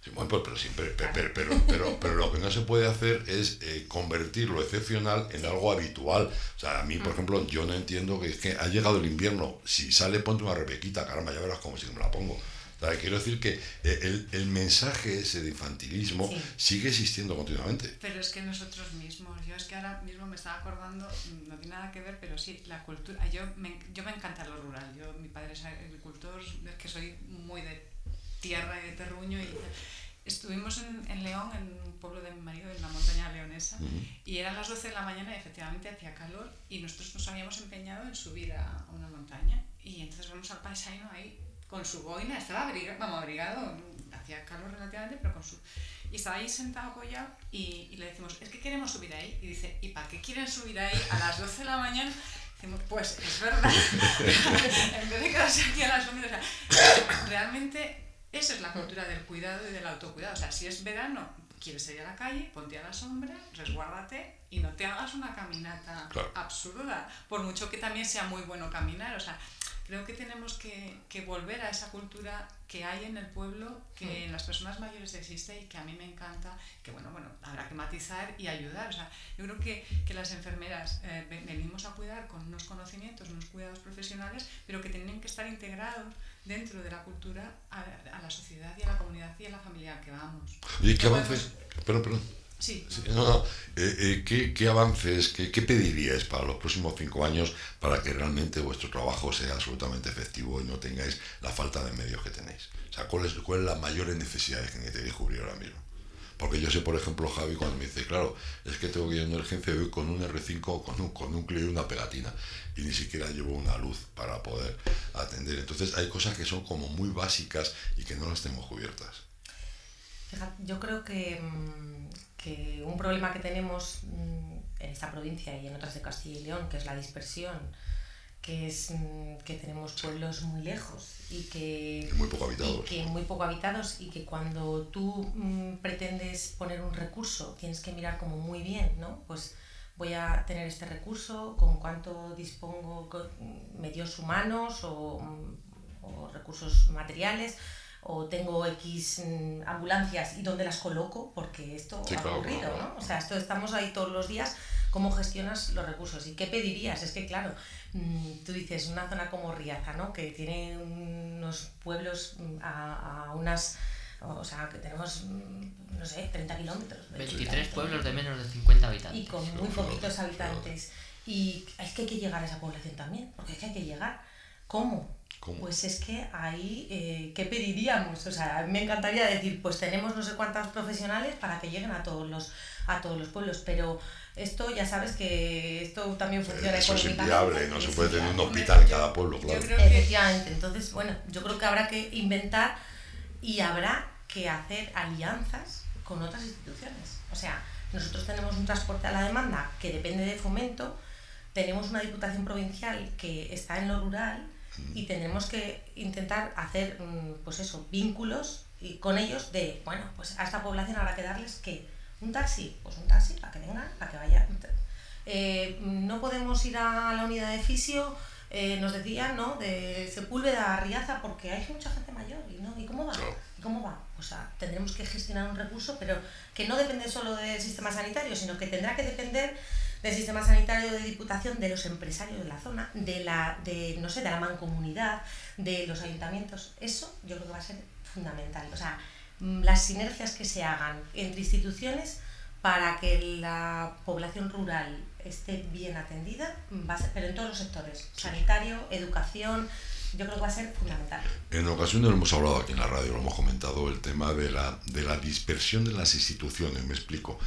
Sí, bueno, pero siempre, pero lo que no se puede hacer es convertir lo excepcional en algo habitual. O sea, a mí, por ejemplo, yo no entiendo que es que ha llegado el invierno, si sale ponte una rebequita, caramba, ya verás cómo si me la pongo. O sea, quiero decir que el mensaje ese de infantilismo sigue existiendo continuamente. Pero es que nosotros mismos, yo es que ahora mismo me estaba acordando, no tiene nada que ver, pero sí, la cultura, yo me encanta lo rural, mi padre es agricultor, es que soy muy de tierra y de terruño y estuvimos en León, en un pueblo de mi marido, en la montaña leonesa, y eran las 12 de la mañana y efectivamente hacía calor y nosotros nos habíamos empeñado en subir a una montaña y entonces vamos al paisano ahí con su boina, estaba abrigado, hacía calor relativamente, pero y estaba ahí sentado apoyado y le decimos, es que queremos subir ahí, y dice, ¿y para qué quieren subir ahí a las 12 de la mañana? Decimos, pues es verdad, en vez de quedarse aquí a las 11, o sea, realmente esa es la cultura del cuidado y del autocuidado. O sea, si es verano, quieres salir a la calle, ponte a la sombra, resguárdate y no te hagas una caminata absurda, por mucho que también sea muy bueno caminar. O sea, creo que tenemos que volver a esa cultura que hay en el pueblo, que en las personas mayores existe y que a mí me encanta, que bueno, habrá que matizar y ayudar. O sea, yo creo que las enfermeras venimos a cuidar con unos conocimientos, unos cuidados profesionales, pero que tienen que estar integrados dentro de la cultura a la sociedad y a la comunidad y a la familia a que vamos. ¿Y qué avances? Perdón. Sí. ¿Qué avances, qué pediríais para los próximos 5 años para que realmente vuestro trabajo sea absolutamente efectivo y no tengáis la falta de medios que tenéis? O sea, ¿cuáles son las mayores necesidades que necesitáis cubrir ahora mismo? Porque yo sé, por ejemplo, Javi, cuando me dice, claro, es que tengo que ir a una urgencia hoy con un R5, con un Clio y una pegatina, y ni siquiera llevo una luz para poder atender. Entonces hay cosas que son como muy básicas y que no las tenemos cubiertas. Fíjate, yo creo que un problema que tenemos en esta provincia y en otras de Castilla y León, que es la dispersión, que es que tenemos pueblos muy lejos y muy poco habitados y que cuando tú pretendes poner un recurso tienes que mirar como muy bien, ¿no? Pues voy a tener este recurso, con cuánto dispongo, medios humanos o recursos materiales, o tengo X ambulancias y dónde las coloco, porque esto ha ocurrido, ¿no? O sea, estamos ahí todos los días. ¿Cómo gestionas los recursos? ¿Y qué pedirías? Es que, claro, tú dices una zona como Riaza, ¿no? Que tiene unos pueblos a unas... O sea, que tenemos, no sé, 30 kilómetros. 23 pueblos de menos de 50 habitantes. Y con muy poquitos habitantes. Y es que hay que llegar a esa población también, porque es que hay que llegar. ¿Cómo? Pues es que ahí, ¿qué pediríamos? O sea, me encantaría decir, pues tenemos no sé cuántos profesionales para que lleguen a todos los pueblos, pero esto ya sabes que esto también funciona eso económicamente. Es inviable, no se puede tener un hospital en cada pueblo, claro. Efectivamente, entonces, bueno, yo creo que habrá que inventar y habrá que hacer alianzas con otras instituciones. O sea, nosotros tenemos un transporte a la demanda que depende de Fomento, tenemos una diputación provincial que está en lo rural y tendremos que intentar hacer, pues eso, vínculos y con ellos de, bueno, pues a esta población habrá que darles ¿qué? ¿Un taxi? Pues un taxi para que vengan, para que vayan. No podemos ir a la unidad de fisio, nos decían, ¿no? De Sepúlveda a Riaza porque hay mucha gente mayor y no, ¿y cómo va? ¿Y cómo va? O sea, tendremos que gestionar un recurso, pero que no depende solo del sistema sanitario, sino que tendrá que depender del sistema sanitario, de Diputación, de los empresarios de la zona, de la mancomunidad, de los ayuntamientos. Eso yo creo que va a ser fundamental. O sea, las sinergias que se hagan entre instituciones para que la población rural esté bien atendida, va a ser, pero en todos los sectores, sanitario, educación, yo creo que va a ser fundamental. En ocasiones lo hemos hablado aquí en la radio, lo hemos comentado, el tema de la dispersión de las instituciones, me explico,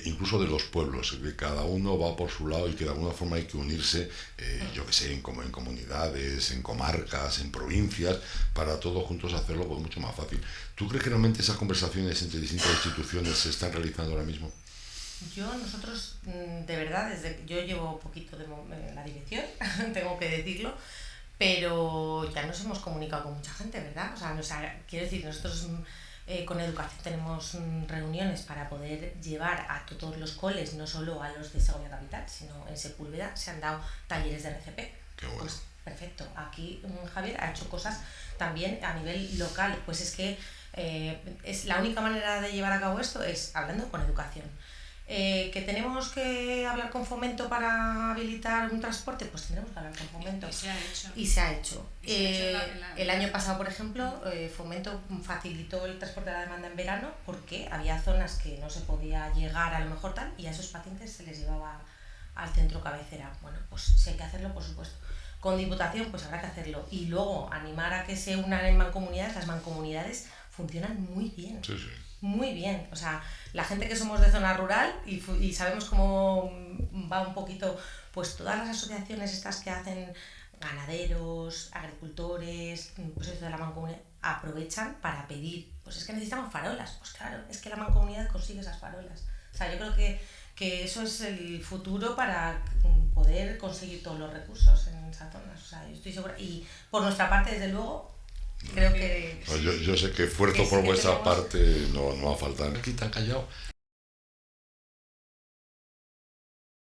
incluso de los pueblos, que cada uno va por su lado y que de alguna forma hay que unirse, yo que sé, en comunidades, en comarcas, en provincias, para todos juntos hacerlo pues mucho más fácil. ¿Tú crees que realmente esas conversaciones entre distintas instituciones se están realizando ahora mismo? Nosotros, de verdad, desde que yo llevo poquito en la dirección, tengo que decirlo, pero ya nos hemos comunicado con mucha gente, ¿verdad? O sea, quiero decir, nosotros con educación tenemos reuniones para poder llevar a todos los coles, no solo a los de Segovia Capital, sino en Sepúlveda se han dado talleres de RCP. Qué bueno. Pues perfecto. Aquí Javier ha hecho cosas también a nivel local. Pues es que es la única manera de llevar a cabo esto es hablando con educación. Que tenemos que hablar con Fomento para habilitar un transporte, pues tendremos que hablar con Fomento. Y se ha hecho. El año pasado, por ejemplo, Fomento facilitó el transporte de la demanda en verano porque había zonas que no se podía llegar a lo mejor tal y a esos pacientes se les llevaba al centro cabecera. Bueno, pues si hay que hacerlo, por supuesto. Con Diputación, pues habrá que hacerlo. Y luego animar a que se unan en mancomunidades. Las mancomunidades funcionan muy bien. Sí, sí. Muy bien, o sea, la gente que somos de zona rural y sabemos cómo va un poquito, pues todas las asociaciones estas que hacen ganaderos, agricultores, pues eso de la mancomunidad, aprovechan para pedir, pues es que necesitamos farolas, pues claro, es que la mancomunidad consigue esas farolas. O sea, yo creo que eso es el futuro para poder conseguir todos los recursos en esas zonas, o sea, yo estoy segura, y por nuestra parte, desde luego, creo que... Pues yo sé que esfuerzo por vuestra parte no va a faltar. Aquí tan callado.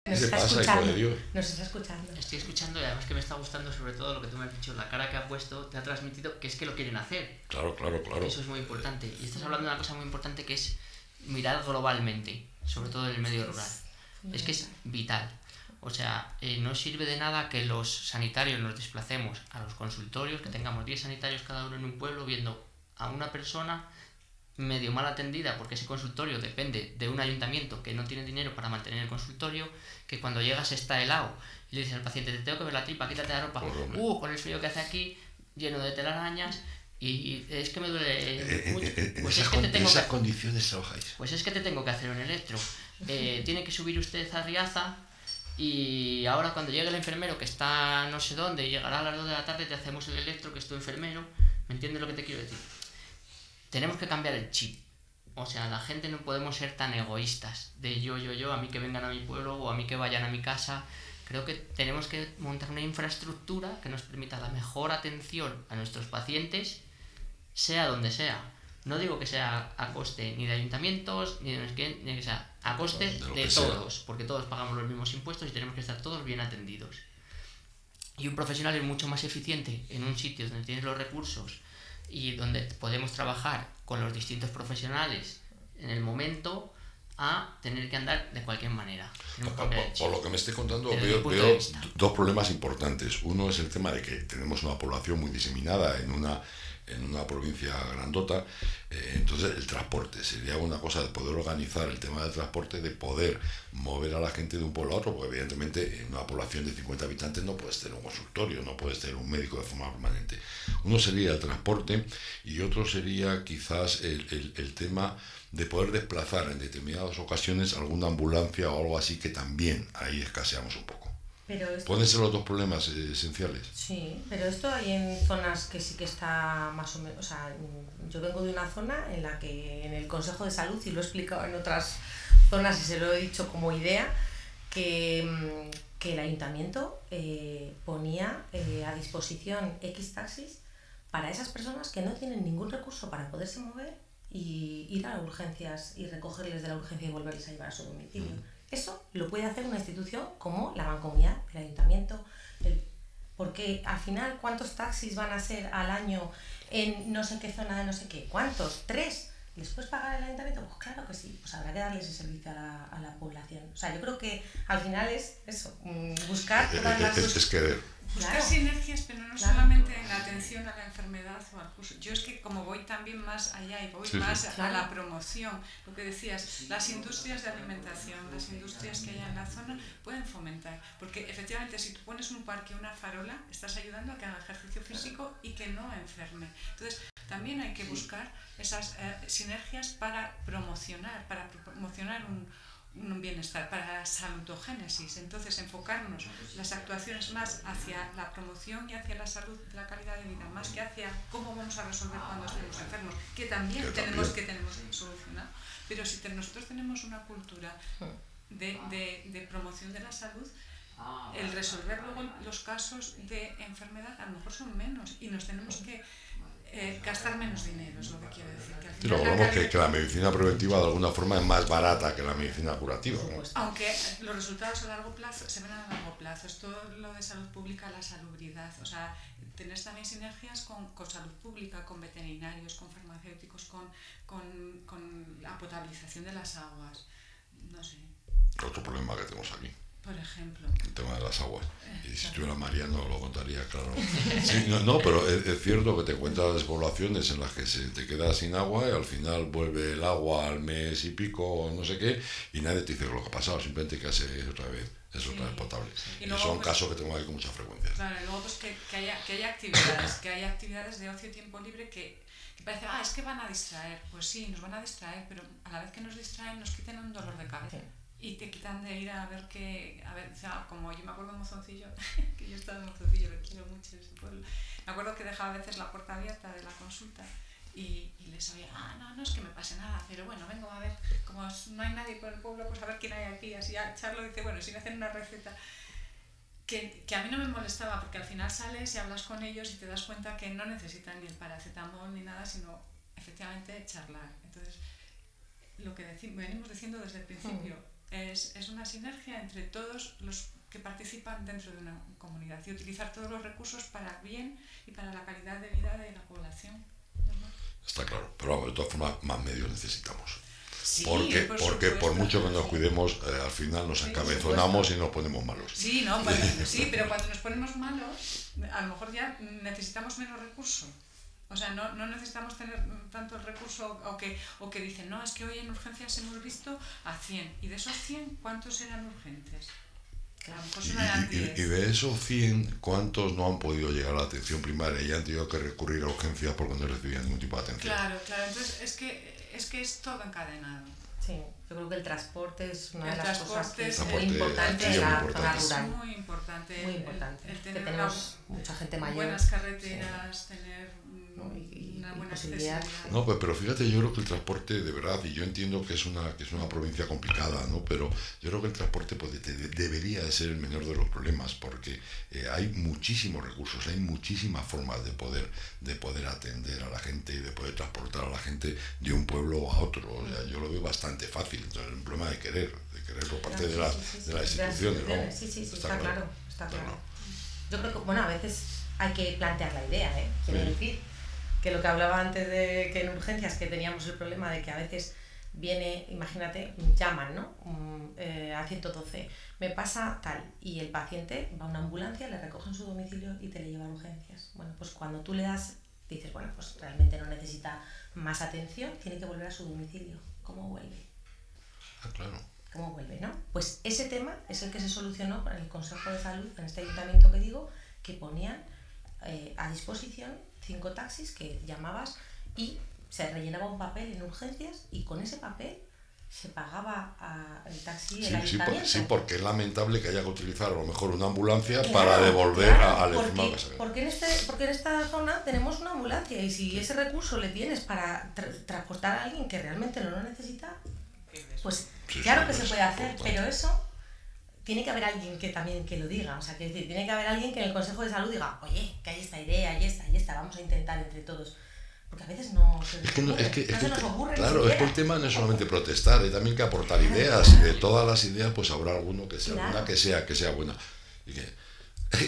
Nos está escuchando. Estoy escuchando y además que me está gustando sobre todo lo que tú me has dicho, la cara que ha puesto, te ha transmitido que es que lo quieren hacer. Claro. Eso es muy importante. Y estás hablando de una cosa muy importante que es mirar globalmente, sobre todo en el medio rural. Es que es vital. O sea, no sirve de nada que los sanitarios nos desplacemos a los consultorios, que tengamos 10 sanitarios cada uno en un pueblo viendo a una persona medio mal atendida porque ese consultorio depende de un ayuntamiento que no tiene dinero para mantener el consultorio, que cuando llegas está helado y le dices al paciente, te tengo que ver la tripa, quítate la ropa, con el frío que hace aquí, lleno de telarañas, y es que me duele mucho. Pues es que te tengo esas condiciones trabajáis. Pues es que te tengo que hacer un electro. Tiene que subir usted a Riaza y ahora cuando llegue el enfermero que está no sé dónde y llegará a las 2 de la tarde te hacemos el electro que es tu enfermero. ¿Me entiendes lo que te quiero decir? Tenemos que cambiar el chip. O sea, la gente no podemos ser tan egoístas de yo, a mí que vengan a mi pueblo o a mí que vayan a mi casa. Creo que tenemos que montar una infraestructura que nos permita la mejor atención a nuestros pacientes, sea donde sea. No digo que sea a coste ni de ayuntamientos, ni de que sea a coste de todos, porque todos pagamos los mismos impuestos y tenemos que estar todos bien atendidos. Y un profesional es mucho más eficiente en un sitio donde tienes los recursos y donde podemos trabajar con los distintos profesionales en el momento a tener que andar de cualquier manera. Por lo que me esté contando, veo dos problemas importantes. Uno es el tema de que tenemos una población muy diseminada en una provincia grandota, entonces el transporte sería una cosa de poder organizar el tema del transporte, de poder mover a la gente de un pueblo a otro, porque evidentemente en una población de 50 habitantes no puedes tener un consultorio, no puedes tener un médico de forma permanente. Uno sería el transporte y otro sería quizás el tema de poder desplazar en determinadas ocasiones alguna ambulancia o algo así, que también ahí escaseamos un poco. ¿Pueden ser los dos problemas esenciales? Sí, pero esto hay en zonas que sí que está más o menos... O sea, yo vengo de una zona en la que en el Consejo de Salud, y lo he explicado en otras zonas y se lo he dicho como idea, que que el ayuntamiento ponía a disposición X taxis para esas personas que no tienen ningún recurso para poderse mover y ir a urgencias y recogerles de la urgencia y volverles a llevar a su domicilio. Eso lo puede hacer una institución como la Mancomunidad, el ayuntamiento, porque al final, ¿cuántos taxis van a ser al año en no sé qué zona de no sé qué? ¿Cuántos? ¿3? ¿Les puedes pagar el ayuntamiento? Pues claro que sí, pues habrá que darles ese servicio a la población. O sea, yo creo que al final es eso, buscar todas las... Es querer. Buscar Claro. sinergias, pero no Claro. solamente en la atención a la enfermedad o al curso. Yo es que como voy también más allá y voy más a Claro. la promoción, lo que decías, las industrias de alimentación, las industrias que hay en la zona pueden fomentar. Porque efectivamente si tú pones un parque o una farola, estás ayudando a que haga ejercicio físico y que no enferme. Entonces también hay que buscar esas sinergias para promocionar un bienestar, para la salutogénesis. Entonces enfocarnos las actuaciones más hacia la promoción y hacia la salud, la calidad de vida, más que hacia cómo vamos a resolver cuando estemos enfermos, que también tenemos que solucionar. Pero si nosotros tenemos una cultura de promoción de la salud, el resolver luego los casos de enfermedad a lo mejor son menos y nos tenemos que gastar menos dinero, es lo que quiero decir. Que al final Hablamos que la medicina preventiva de alguna forma es más barata que la medicina curativa, ¿no? Aunque los resultados a largo plazo se ven a largo plazo, es todo lo de salud pública, la salubridad, o sea, tener también sinergias con salud pública, con veterinarios, con farmacéuticos, con la potabilización de las aguas, no sé. Otro problema que tenemos aquí. Por ejemplo. El tema de las aguas. Y si estuviera Mariano lo contaría, claro. Sí, no, pero es cierto que te encuentras despoblaciones en las que se te queda sin agua y al final vuelve el agua al mes y pico o no sé qué y nadie te dice lo que ha pasado, simplemente que es otra vez potable. Y Y luego, son pues, casos que tengo aquí con mucha frecuencia. Claro, y luego pues que haya actividades de ocio y tiempo libre que parece, es que van a distraer. Pues sí, nos van a distraer, pero a la vez que nos distraen nos quitan un dolor de cabeza. Y te quitan de ir a ver o sea, como yo me acuerdo de Mozoncillo, que yo estaba en Mozoncillo, lo quiero mucho ese pueblo. Me acuerdo que dejaba a veces la puerta abierta de la consulta y les oía, no es que me pase nada, pero bueno, vengo a ver, como no hay nadie por el pueblo, pues a ver quién hay aquí. Así ya Charlo dice, bueno, sin hacer una receta, que a mí no me molestaba, porque al final sales y hablas con ellos y te das cuenta que no necesitan ni el paracetamol ni nada, sino efectivamente charlar. Entonces, lo que venimos diciendo desde el principio, es una sinergia entre todos los que participan dentro de una comunidad y utilizar todos los recursos para el bien y para la calidad de vida de la población. ¿No? Está claro, pero vamos, de todas formas más medios necesitamos. Sí, porque por mucho que nos cuidemos, al final nos encabezonamos y nos ponemos malos. Sí, pero cuando nos ponemos malos, a lo mejor ya necesitamos menos recursos. O sea, no necesitamos tener tanto recurso o que dicen, no, es que hoy en urgencias hemos visto a 100. Y de esos 100, ¿cuántos eran urgentes? A lo mejor solo eran 10. Y de esos 100, ¿cuántos no han podido llegar a la atención primaria y han tenido que recurrir a urgencias porque no recibían ningún tipo de atención? Claro. Entonces, es que es todo encadenado. Sí, yo creo que el transporte es una de las cosas que es muy muy importante en la zona Es rural. muy importante. Muy importante. El Que tener tenemos mucha gente mayor. buenas carreteras, tener una buena posibilidad. accesibilidad. No, pero fíjate, yo creo que el transporte, de verdad, y yo entiendo que es una provincia complicada, ¿no? Pero yo creo que el transporte debería de ser el menor de los problemas, porque hay muchísimos recursos, hay muchísimas formas de poder atender a la gente y de poder transportar a la gente de un pueblo a otro. O sea, yo lo veo bastante fácil. Entonces, es un problema de querer por parte de las instituciones, ¿no? Sí, está claro. Yo creo que, bueno, a veces hay que plantear la idea, quiero decir, que lo que hablaba antes de que en urgencias que teníamos el problema de que a veces viene, imagínate, llaman, ¿no? A 112, me pasa tal, y el paciente va a una ambulancia, le recogen su domicilio y te le lleva a urgencias. Bueno, pues cuando tú le das, dices, bueno, pues realmente no necesita más atención, tiene que volver a su domicilio. ¿Cómo vuelve? Claro. ¿Cómo vuelve, no? Pues ese tema es el que se solucionó en el Consejo de Salud, en este ayuntamiento que digo, que ponían a disposición 5 taxis que llamabas y se rellenaba un papel en urgencias y con ese papel se pagaba el taxi el ayuntamiento. Sí, porque es lamentable que haya que utilizar a lo mejor una ambulancia para devolver al enfermo que se ve. Porque en esta zona tenemos una ambulancia y si ese recurso le tienes para transportar a alguien que realmente no lo necesita, pues claro que se puede hacer, pero eso tiene que haber alguien que también que lo diga, o sea, que tiene que haber alguien que en el Consejo de Salud diga, oye, que hay esta idea y esta, vamos a intentar entre todos. Porque a veces no se nos ocurre. Claro, es que el tema no es solamente protestar, hay también que aportar ideas, y de todas las ideas pues habrá alguno que sea buena, que sea buena. Y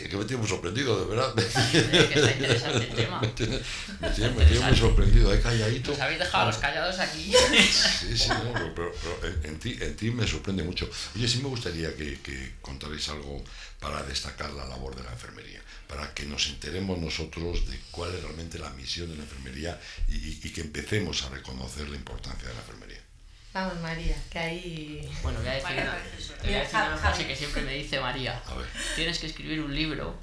que me tiene muy sorprendido, de verdad. Que está interesante el tema. Me tiene muy sorprendido, hay calladito. Nos habéis dejado a los callados aquí. Sí, no, pero en ti me sorprende mucho. Oye, sí me gustaría que contarais algo para destacar la labor de la enfermería, para que nos enteremos nosotros de cuál es realmente la misión de la enfermería y que empecemos a reconocer la importancia de la enfermería. Vamos, María, que ahí... Bueno, voy a decir una frase que siempre me dice María. A ver. Tienes que escribir un libro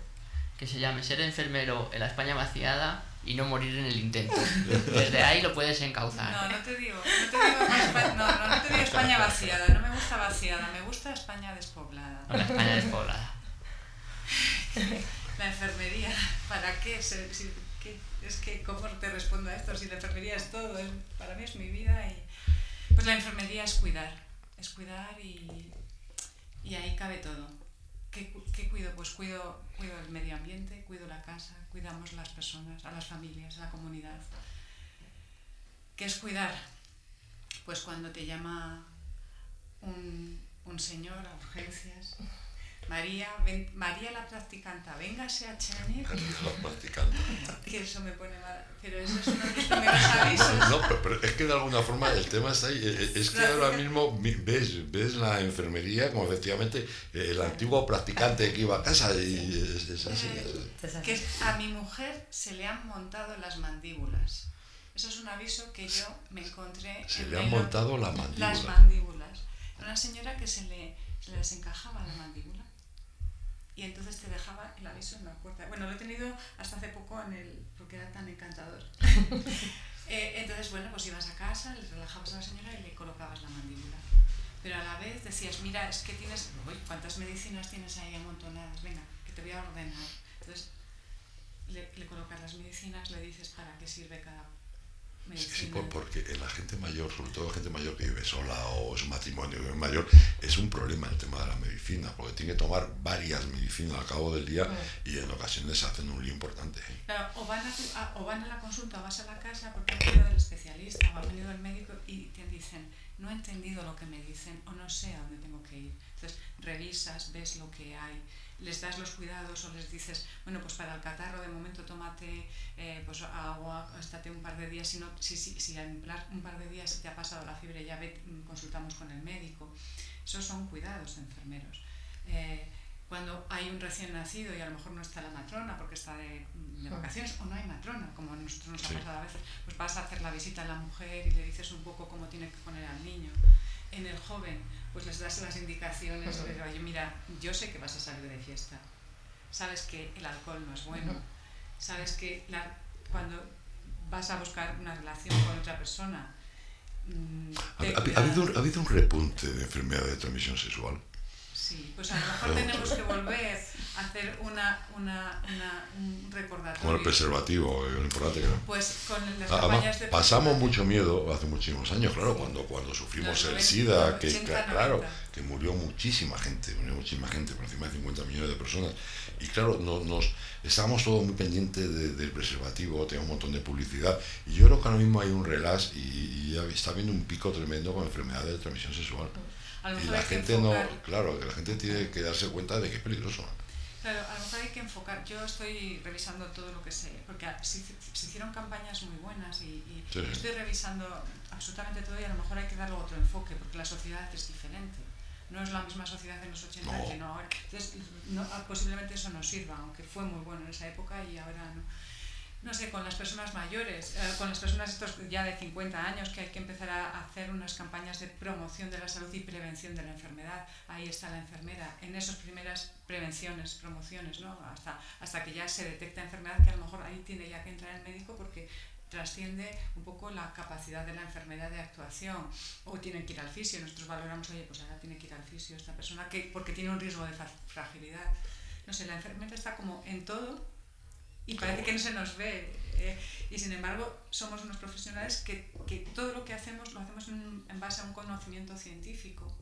que se llame Ser enfermero en la España vaciada y no morir en el intento. Desde ahí lo puedes encauzar. No te digo España vaciada, no me gusta vaciada, me gusta España despoblada. No, la España despoblada. La enfermería, ¿para qué? Es que, ¿cómo te respondo a esto? Si la enfermería es todo, para mí es mi vida y... Pues la enfermería es cuidar y ahí cabe todo. ¿Qué cuido? Pues cuido el medio ambiente, cuido la casa, cuidamos las personas, a las familias, a la comunidad. ¿Qué es cuidar? Pues cuando te llama un señor a urgencias, María la practicanta, véngase a Chanet. La practicante. Que eso me pone mal, pero eso es uno de los primeros avisos. No, pero es que de alguna forma el tema está ahí. Es que ahora mismo ves la enfermería como efectivamente el antiguo practicante que iba a casa y es así. Que a mi mujer se le han montado las mandíbulas. Eso es un aviso que yo me encontré. Se le han montado las mandíbulas. Una señora que se le desencajaba la mandíbula. Y entonces te dejaba el aviso en la puerta. Bueno, lo he tenido hasta hace poco porque era tan encantador. Entonces, bueno, pues ibas a casa, le relajabas a la señora y le colocabas la mandíbula. Pero a la vez decías, mira, es que tienes, ¿cuántas medicinas tienes ahí amontonadas? Venga, que te voy a ordenar. Entonces, le colocas las medicinas, le dices para qué sirve cada medicina. Sí, porque la gente mayor, sobre todo la gente mayor que vive sola o su matrimonio que es mayor, es un problema el tema de la medicina, porque tiene que tomar varias medicinas al cabo del día y en ocasiones hacen un lío importante. Claro, o van a la consulta o vas a la casa porque ha venido el especialista o ha venido el médico y te dicen, no he entendido lo que me dicen o no sé a dónde tengo que ir. Entonces revisas, ves lo que hay, les das los cuidados o les dices, bueno, pues para el catarro de momento tómate pues agua, estate un par de días, si en un par de días se te ha pasado la fiebre ya consultamos con el médico. Esos son cuidados de enfermeros. Cuando hay un recién nacido y a lo mejor no está la matrona porque está de vacaciones o no hay matrona, como a nosotros nos ha pasado a veces, pues vas a hacer la visita a la mujer y le dices un poco cómo tiene que poner al niño. En el joven, pues les das las indicaciones, de, oye, mira, yo sé que vas a salir de fiesta, sabes que el alcohol no es bueno, sabes que cuando vas a buscar una relación con otra persona... ¿Ha habido un repunte de enfermedad de transmisión sexual? Sí, pues a lo mejor tenemos que volver a hacer un recordatorio. Con el preservativo, lo importante que era. Pues con las campañas de... Pasamos mucho miedo hace muchísimos años, claro, cuando sufrimos el SIDA, que murió muchísima gente, por encima de 50 millones de personas. Y claro, estábamos todos muy pendientes del preservativo, tenía un montón de publicidad. Y yo creo que ahora mismo hay un relax y ya está habiendo un pico tremendo con enfermedades de transmisión sexual. Y la gente claro, que la gente tiene que darse cuenta de que es peligroso. Claro, a lo mejor hay que enfocar. Yo estoy revisando todo lo que sé, porque se hicieron campañas muy buenas y estoy revisando absolutamente todo y a lo mejor hay que darle otro enfoque, porque la sociedad es diferente. No es la misma sociedad en los 80 que no ahora. Entonces, posiblemente eso nos sirva, aunque fue muy bueno en esa época y ahora no. No sé, con las personas mayores, con las personas estos ya de 50 años, que hay que empezar a hacer unas campañas de promoción de la salud y prevención de la enfermedad. Ahí está la enfermera, en esas primeras prevenciones, promociones, ¿no? Hasta que ya se detecta enfermedad, que a lo mejor ahí tiene ya que entrar el médico porque trasciende un poco la capacidad de la enfermedad de actuación. O tienen que ir al fisio, nosotros valoramos, oye, pues ahora tiene que ir al fisio esta persona porque tiene un riesgo de fragilidad. No sé, la enfermera está como en todo y parece que no se nos ve. Y sin embargo, somos unos profesionales que todo lo que hacemos lo hacemos en base a un conocimiento científico,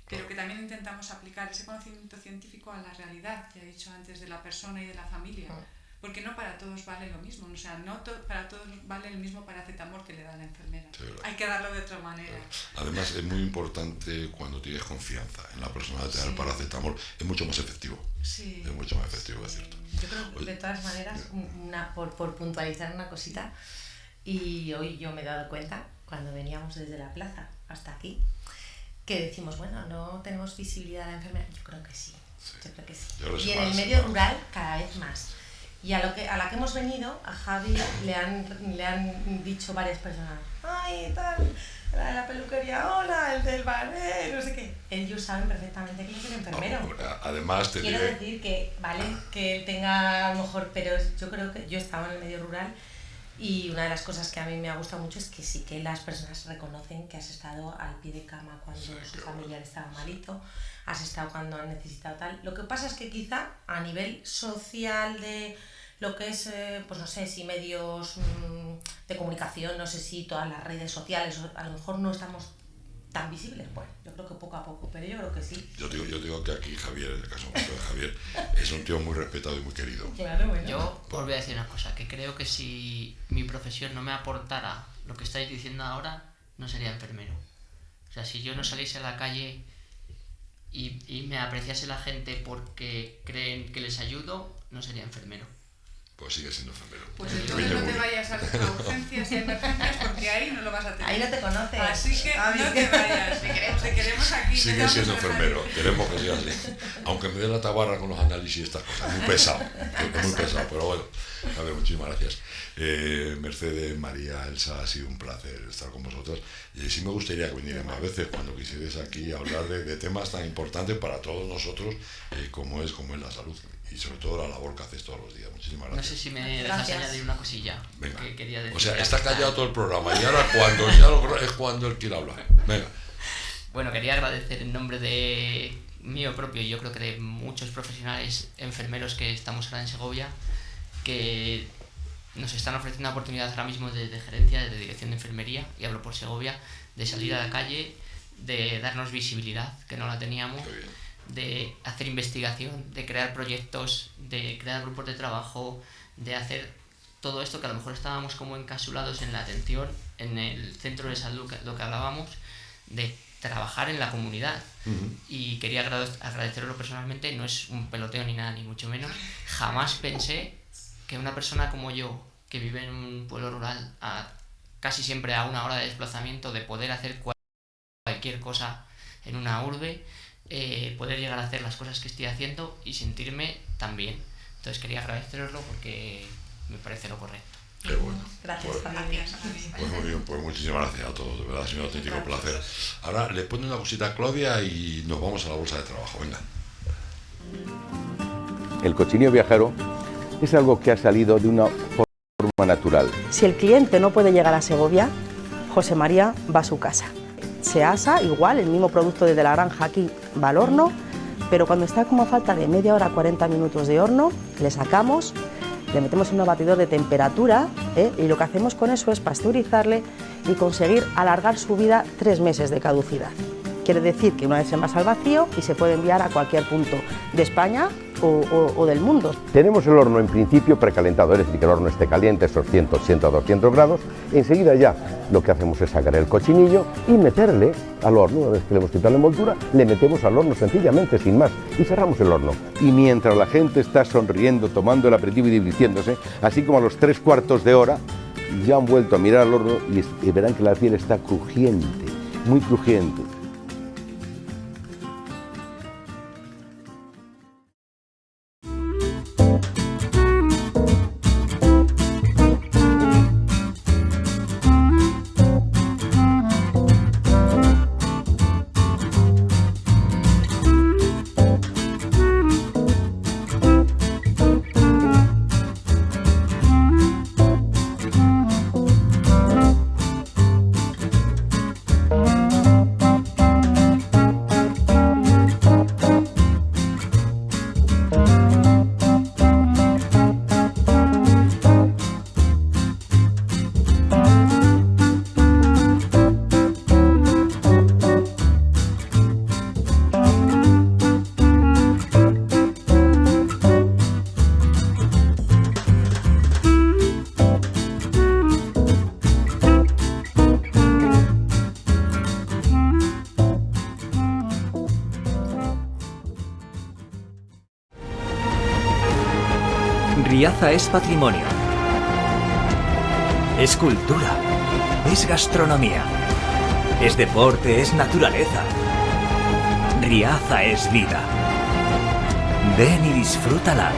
pero que también intentamos aplicar ese conocimiento científico a la realidad, que he dicho antes, de la persona y de la familia. Porque no para todos vale lo mismo, o sea, no para todos vale el mismo paracetamol que le da la enfermera. Sí, hay que darlo de otra manera. Además, es muy importante cuando tienes confianza en la persona de tener paracetamol, es mucho más efectivo. Sí. Es mucho más efectivo, es cierto. Yo creo que de todas maneras, por puntualizar una cosita, y hoy yo me he dado cuenta, cuando veníamos desde la plaza hasta aquí, que decimos, bueno, no tenemos visibilidad a la enfermera. Yo creo que sí. Yo creo que sí. Y en el medio rural cada vez más. Y a la que hemos venido, a Javi le han dicho varias personas, ay, tal, la peluquería, hola, el del bar, no sé qué. Ellos saben perfectamente que es el enfermero. No, además te quiero decir que, vale, que él tenga a lo mejor, pero yo creo que yo estaba en el medio rural y una de las cosas que a mí me ha gustado mucho es que sí que las personas reconocen que has estado al pie de cama cuando su familiar estaba malito, has estado cuando han necesitado tal. Lo que pasa es que quizá a nivel social de lo que es, pues no sé si medios de comunicación, no sé si todas las redes sociales, a lo mejor no estamos tan visibles. Bueno, yo creo que poco a poco, pero yo creo que sí. Yo digo que aquí Javier, en el caso de Javier, es un tío muy respetado y muy querido. Claro, bueno. Yo os voy a decir una cosa, que creo que si mi profesión no me aportara lo que estáis diciendo ahora, no sería enfermero. O sea, si yo no saliese a la calle y me apreciase la gente porque creen que les ayudo, no sería enfermero. Pues sigue siendo enfermero. Pues entonces no te vayas a urgencias y emergencias porque ahí no lo vas a tener. Ahí no te conoces. Así que no te vayas. Te queremos aquí. Sigue siendo enfermero. Queremos que siga así. Aunque me dé la tabarra con los análisis y estas cosas. Muy pesado. Muy pesado. Pero bueno. A ver, muchísimas gracias. Mercedes, María, Elsa, ha sido un placer estar con vosotros. Y sí me gustaría que vinierais más veces cuando quisierais aquí a hablar de temas tan importantes para todos nosotros como es la salud. Y sobre todo la labor que haces todos los días. Muchísimas gracias. No sé si me dejas añadir una cosilla. Venga. Que quería decir. O sea, está callado todo el programa y ahora es cuando él quiere hablar. Venga. Bueno, quería agradecer en nombre de mío propio y yo creo que de muchos profesionales enfermeros que estamos ahora en Segovia, que nos están ofreciendo una oportunidad ahora mismo de gerencia, de dirección de enfermería, y hablo por Segovia, de salir a la calle, de darnos visibilidad, que no la teníamos, de hacer investigación, de crear proyectos, de crear grupos de trabajo, de hacer todo esto que a lo mejor estábamos como encapsulados en la atención, en el centro de salud, lo que hablábamos, de trabajar en la comunidad. Y quería agradecerlo personalmente, no es un peloteo ni nada, ni mucho menos. Jamás pensé que una persona como yo, que vive en un pueblo rural, casi siempre a 1 hora de desplazamiento, de poder hacer cualquier cosa en una urbe, poder llegar a hacer las cosas que estoy haciendo y sentirme tan bien. Entonces quería agradeceroslo porque me parece lo correcto. Qué bueno. Gracias, pues muy bien, pues muchísimas gracias a todos, de verdad, ha sido un auténtico placer. Ahora le pone una cosita a Claudia y nos vamos a la bolsa de trabajo, venga. El cochinillo viajero es algo que ha salido de una forma natural. Si el cliente no puede llegar a Segovia, José María va a su casa. Se asa igual, el mismo producto desde la granja aquí va al horno, pero cuando está como a falta de media hora, 40 minutos de horno, le sacamos, le metemos en un batidor de temperatura y lo que hacemos con eso es pasteurizarle y conseguir alargar su vida 3 meses de caducidad. Quiere decir que una vez se envasa al vacío y se puede enviar a cualquier punto de España o del mundo. Tenemos el horno en principio precalentado, es decir, que el horno esté caliente, esos 180 o 200 grados. Enseguida ya lo que hacemos es sacar el cochinillo y meterle al horno. Una vez que le hemos quitado la envoltura, le metemos al horno sencillamente, sin más, y cerramos el horno. Y mientras la gente está sonriendo, tomando el aperitivo y divirtiéndose, así como a los 3/4 de hora, ya han vuelto a mirar al horno y verán que la piel está crujiente, muy crujiente. Riaza es patrimonio. Es cultura. Es gastronomía. Es deporte, es naturaleza. Riaza es vida. Ven y disfrútala.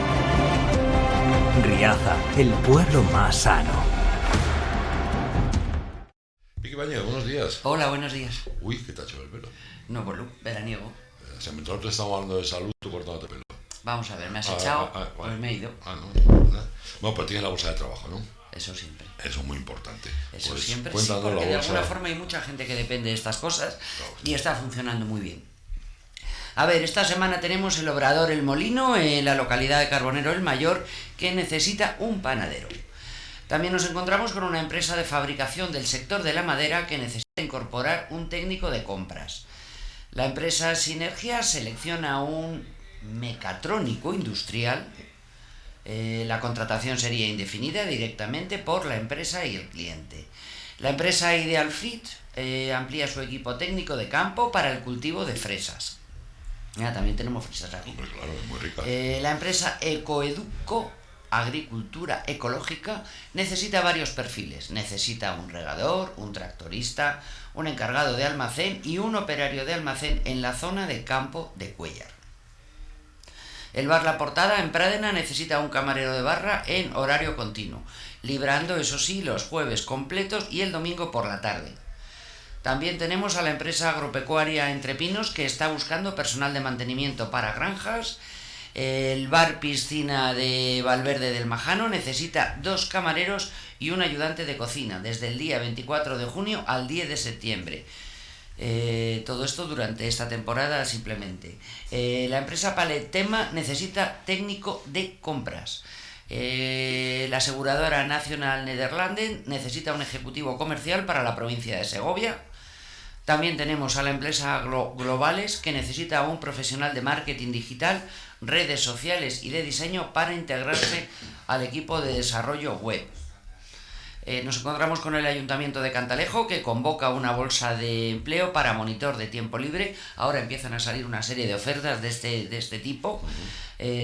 Riaza, el pueblo más sano. Vicky Bañez, buenos días. Hola, buenos días. Uy, ¿qué te ha hecho el pelo? No, veraniego. Si nosotros te estamos hablando de salud, tú cortándote el pelo. Vamos a ver, me has echado, vale. pues me he ido. Bueno, pero tienes la bolsa de trabajo, ¿no? Eso siempre. Eso es muy importante. Eso pues, siempre, sí, cuéntanos porque la de bolsa. alguna forma hay mucha gente que depende de estas cosas, Claro. y está funcionando muy bien. A ver, esta semana tenemos el Obrador El Molino, en la localidad de Carbonero el Mayor, que necesita un panadero. También nos encontramos con una empresa de fabricación del sector de la madera que necesita incorporar un técnico de compras. La empresa Sinergia selecciona un mecatrónico industrial. La contratación sería indefinida directamente por la empresa y el cliente. La empresa Ideal Fit amplía su equipo técnico de campo para el cultivo de fresas. También tenemos fresas aquí. Hombre, claro, es muy rica. La empresa Ecoeduco, Agricultura Ecológica, necesita varios perfiles. Necesita un regador, un tractorista, un encargado de almacén y un operario de almacén en la zona de campo de Cuéllar. El bar La Portada en Pradena necesita un camarero de barra en horario continuo, librando, eso sí, los jueves completos y el domingo por la tarde. También tenemos a la empresa agropecuaria Entre Pinos, que está buscando personal de mantenimiento para granjas. El bar Piscina de Valverde del Majano necesita 2 camareros y un ayudante de cocina desde el día 24 de junio al 10 de septiembre. Todo esto durante esta temporada simplemente. La empresa Paletema necesita técnico de compras. La aseguradora Nacional Nederlanden necesita un ejecutivo comercial para la provincia de Segovia. También tenemos a la empresa Globales, que necesita un profesional de marketing digital, redes sociales y de diseño para integrarse al equipo de desarrollo web. Nos encontramos con el Ayuntamiento de Cantalejo, que convoca una bolsa de empleo para monitor de tiempo libre. Ahora empiezan a salir una serie de ofertas de este tipo.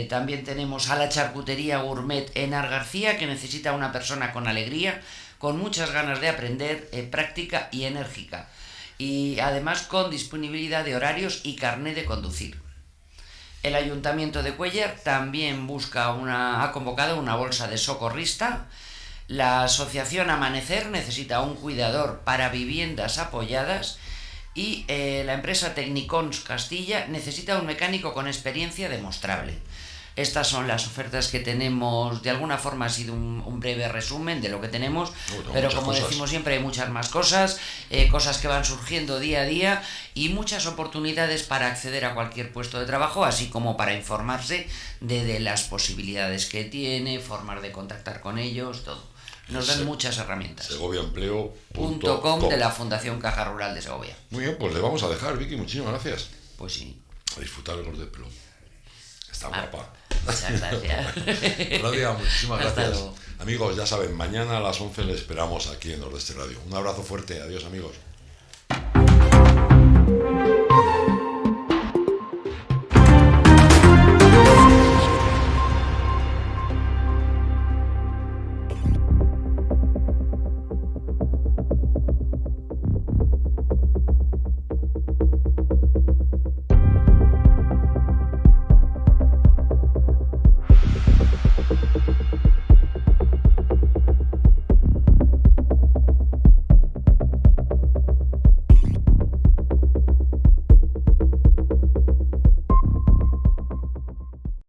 También tenemos a la charcutería gourmet Enar García, que necesita una persona con alegría, con muchas ganas de aprender, práctica y enérgica. Y además con disponibilidad de horarios y carné de conducir. El Ayuntamiento de Cuéllar también ha convocado una bolsa de socorrista. La asociación Amanecer necesita un cuidador para viviendas apoyadas y la empresa Tecnicons Castilla necesita un mecánico con experiencia demostrable. Estas son las ofertas que tenemos. De alguna forma ha sido un breve resumen de lo que tenemos, pero como decimos siempre, hay muchas más cosas, cosas que van surgiendo día a día y muchas oportunidades para acceder a cualquier puesto de trabajo, así como para informarse de las posibilidades que tiene, formas de contactar con ellos, todo. Nos dan muchas herramientas. segoviaempleo.com de la Fundación Caja Rural de Segovia. Muy bien, pues le vamos a dejar, Vicky, muchísimas gracias. Pues sí. A disfrutar el corte de pelo. Está guapa. Muchas gracias. Claudia, muchísimas Hasta gracias. luego. Amigos, ya saben, mañana a las 11 les esperamos aquí en Nordeste Radio. Un abrazo fuerte. Adiós, amigos.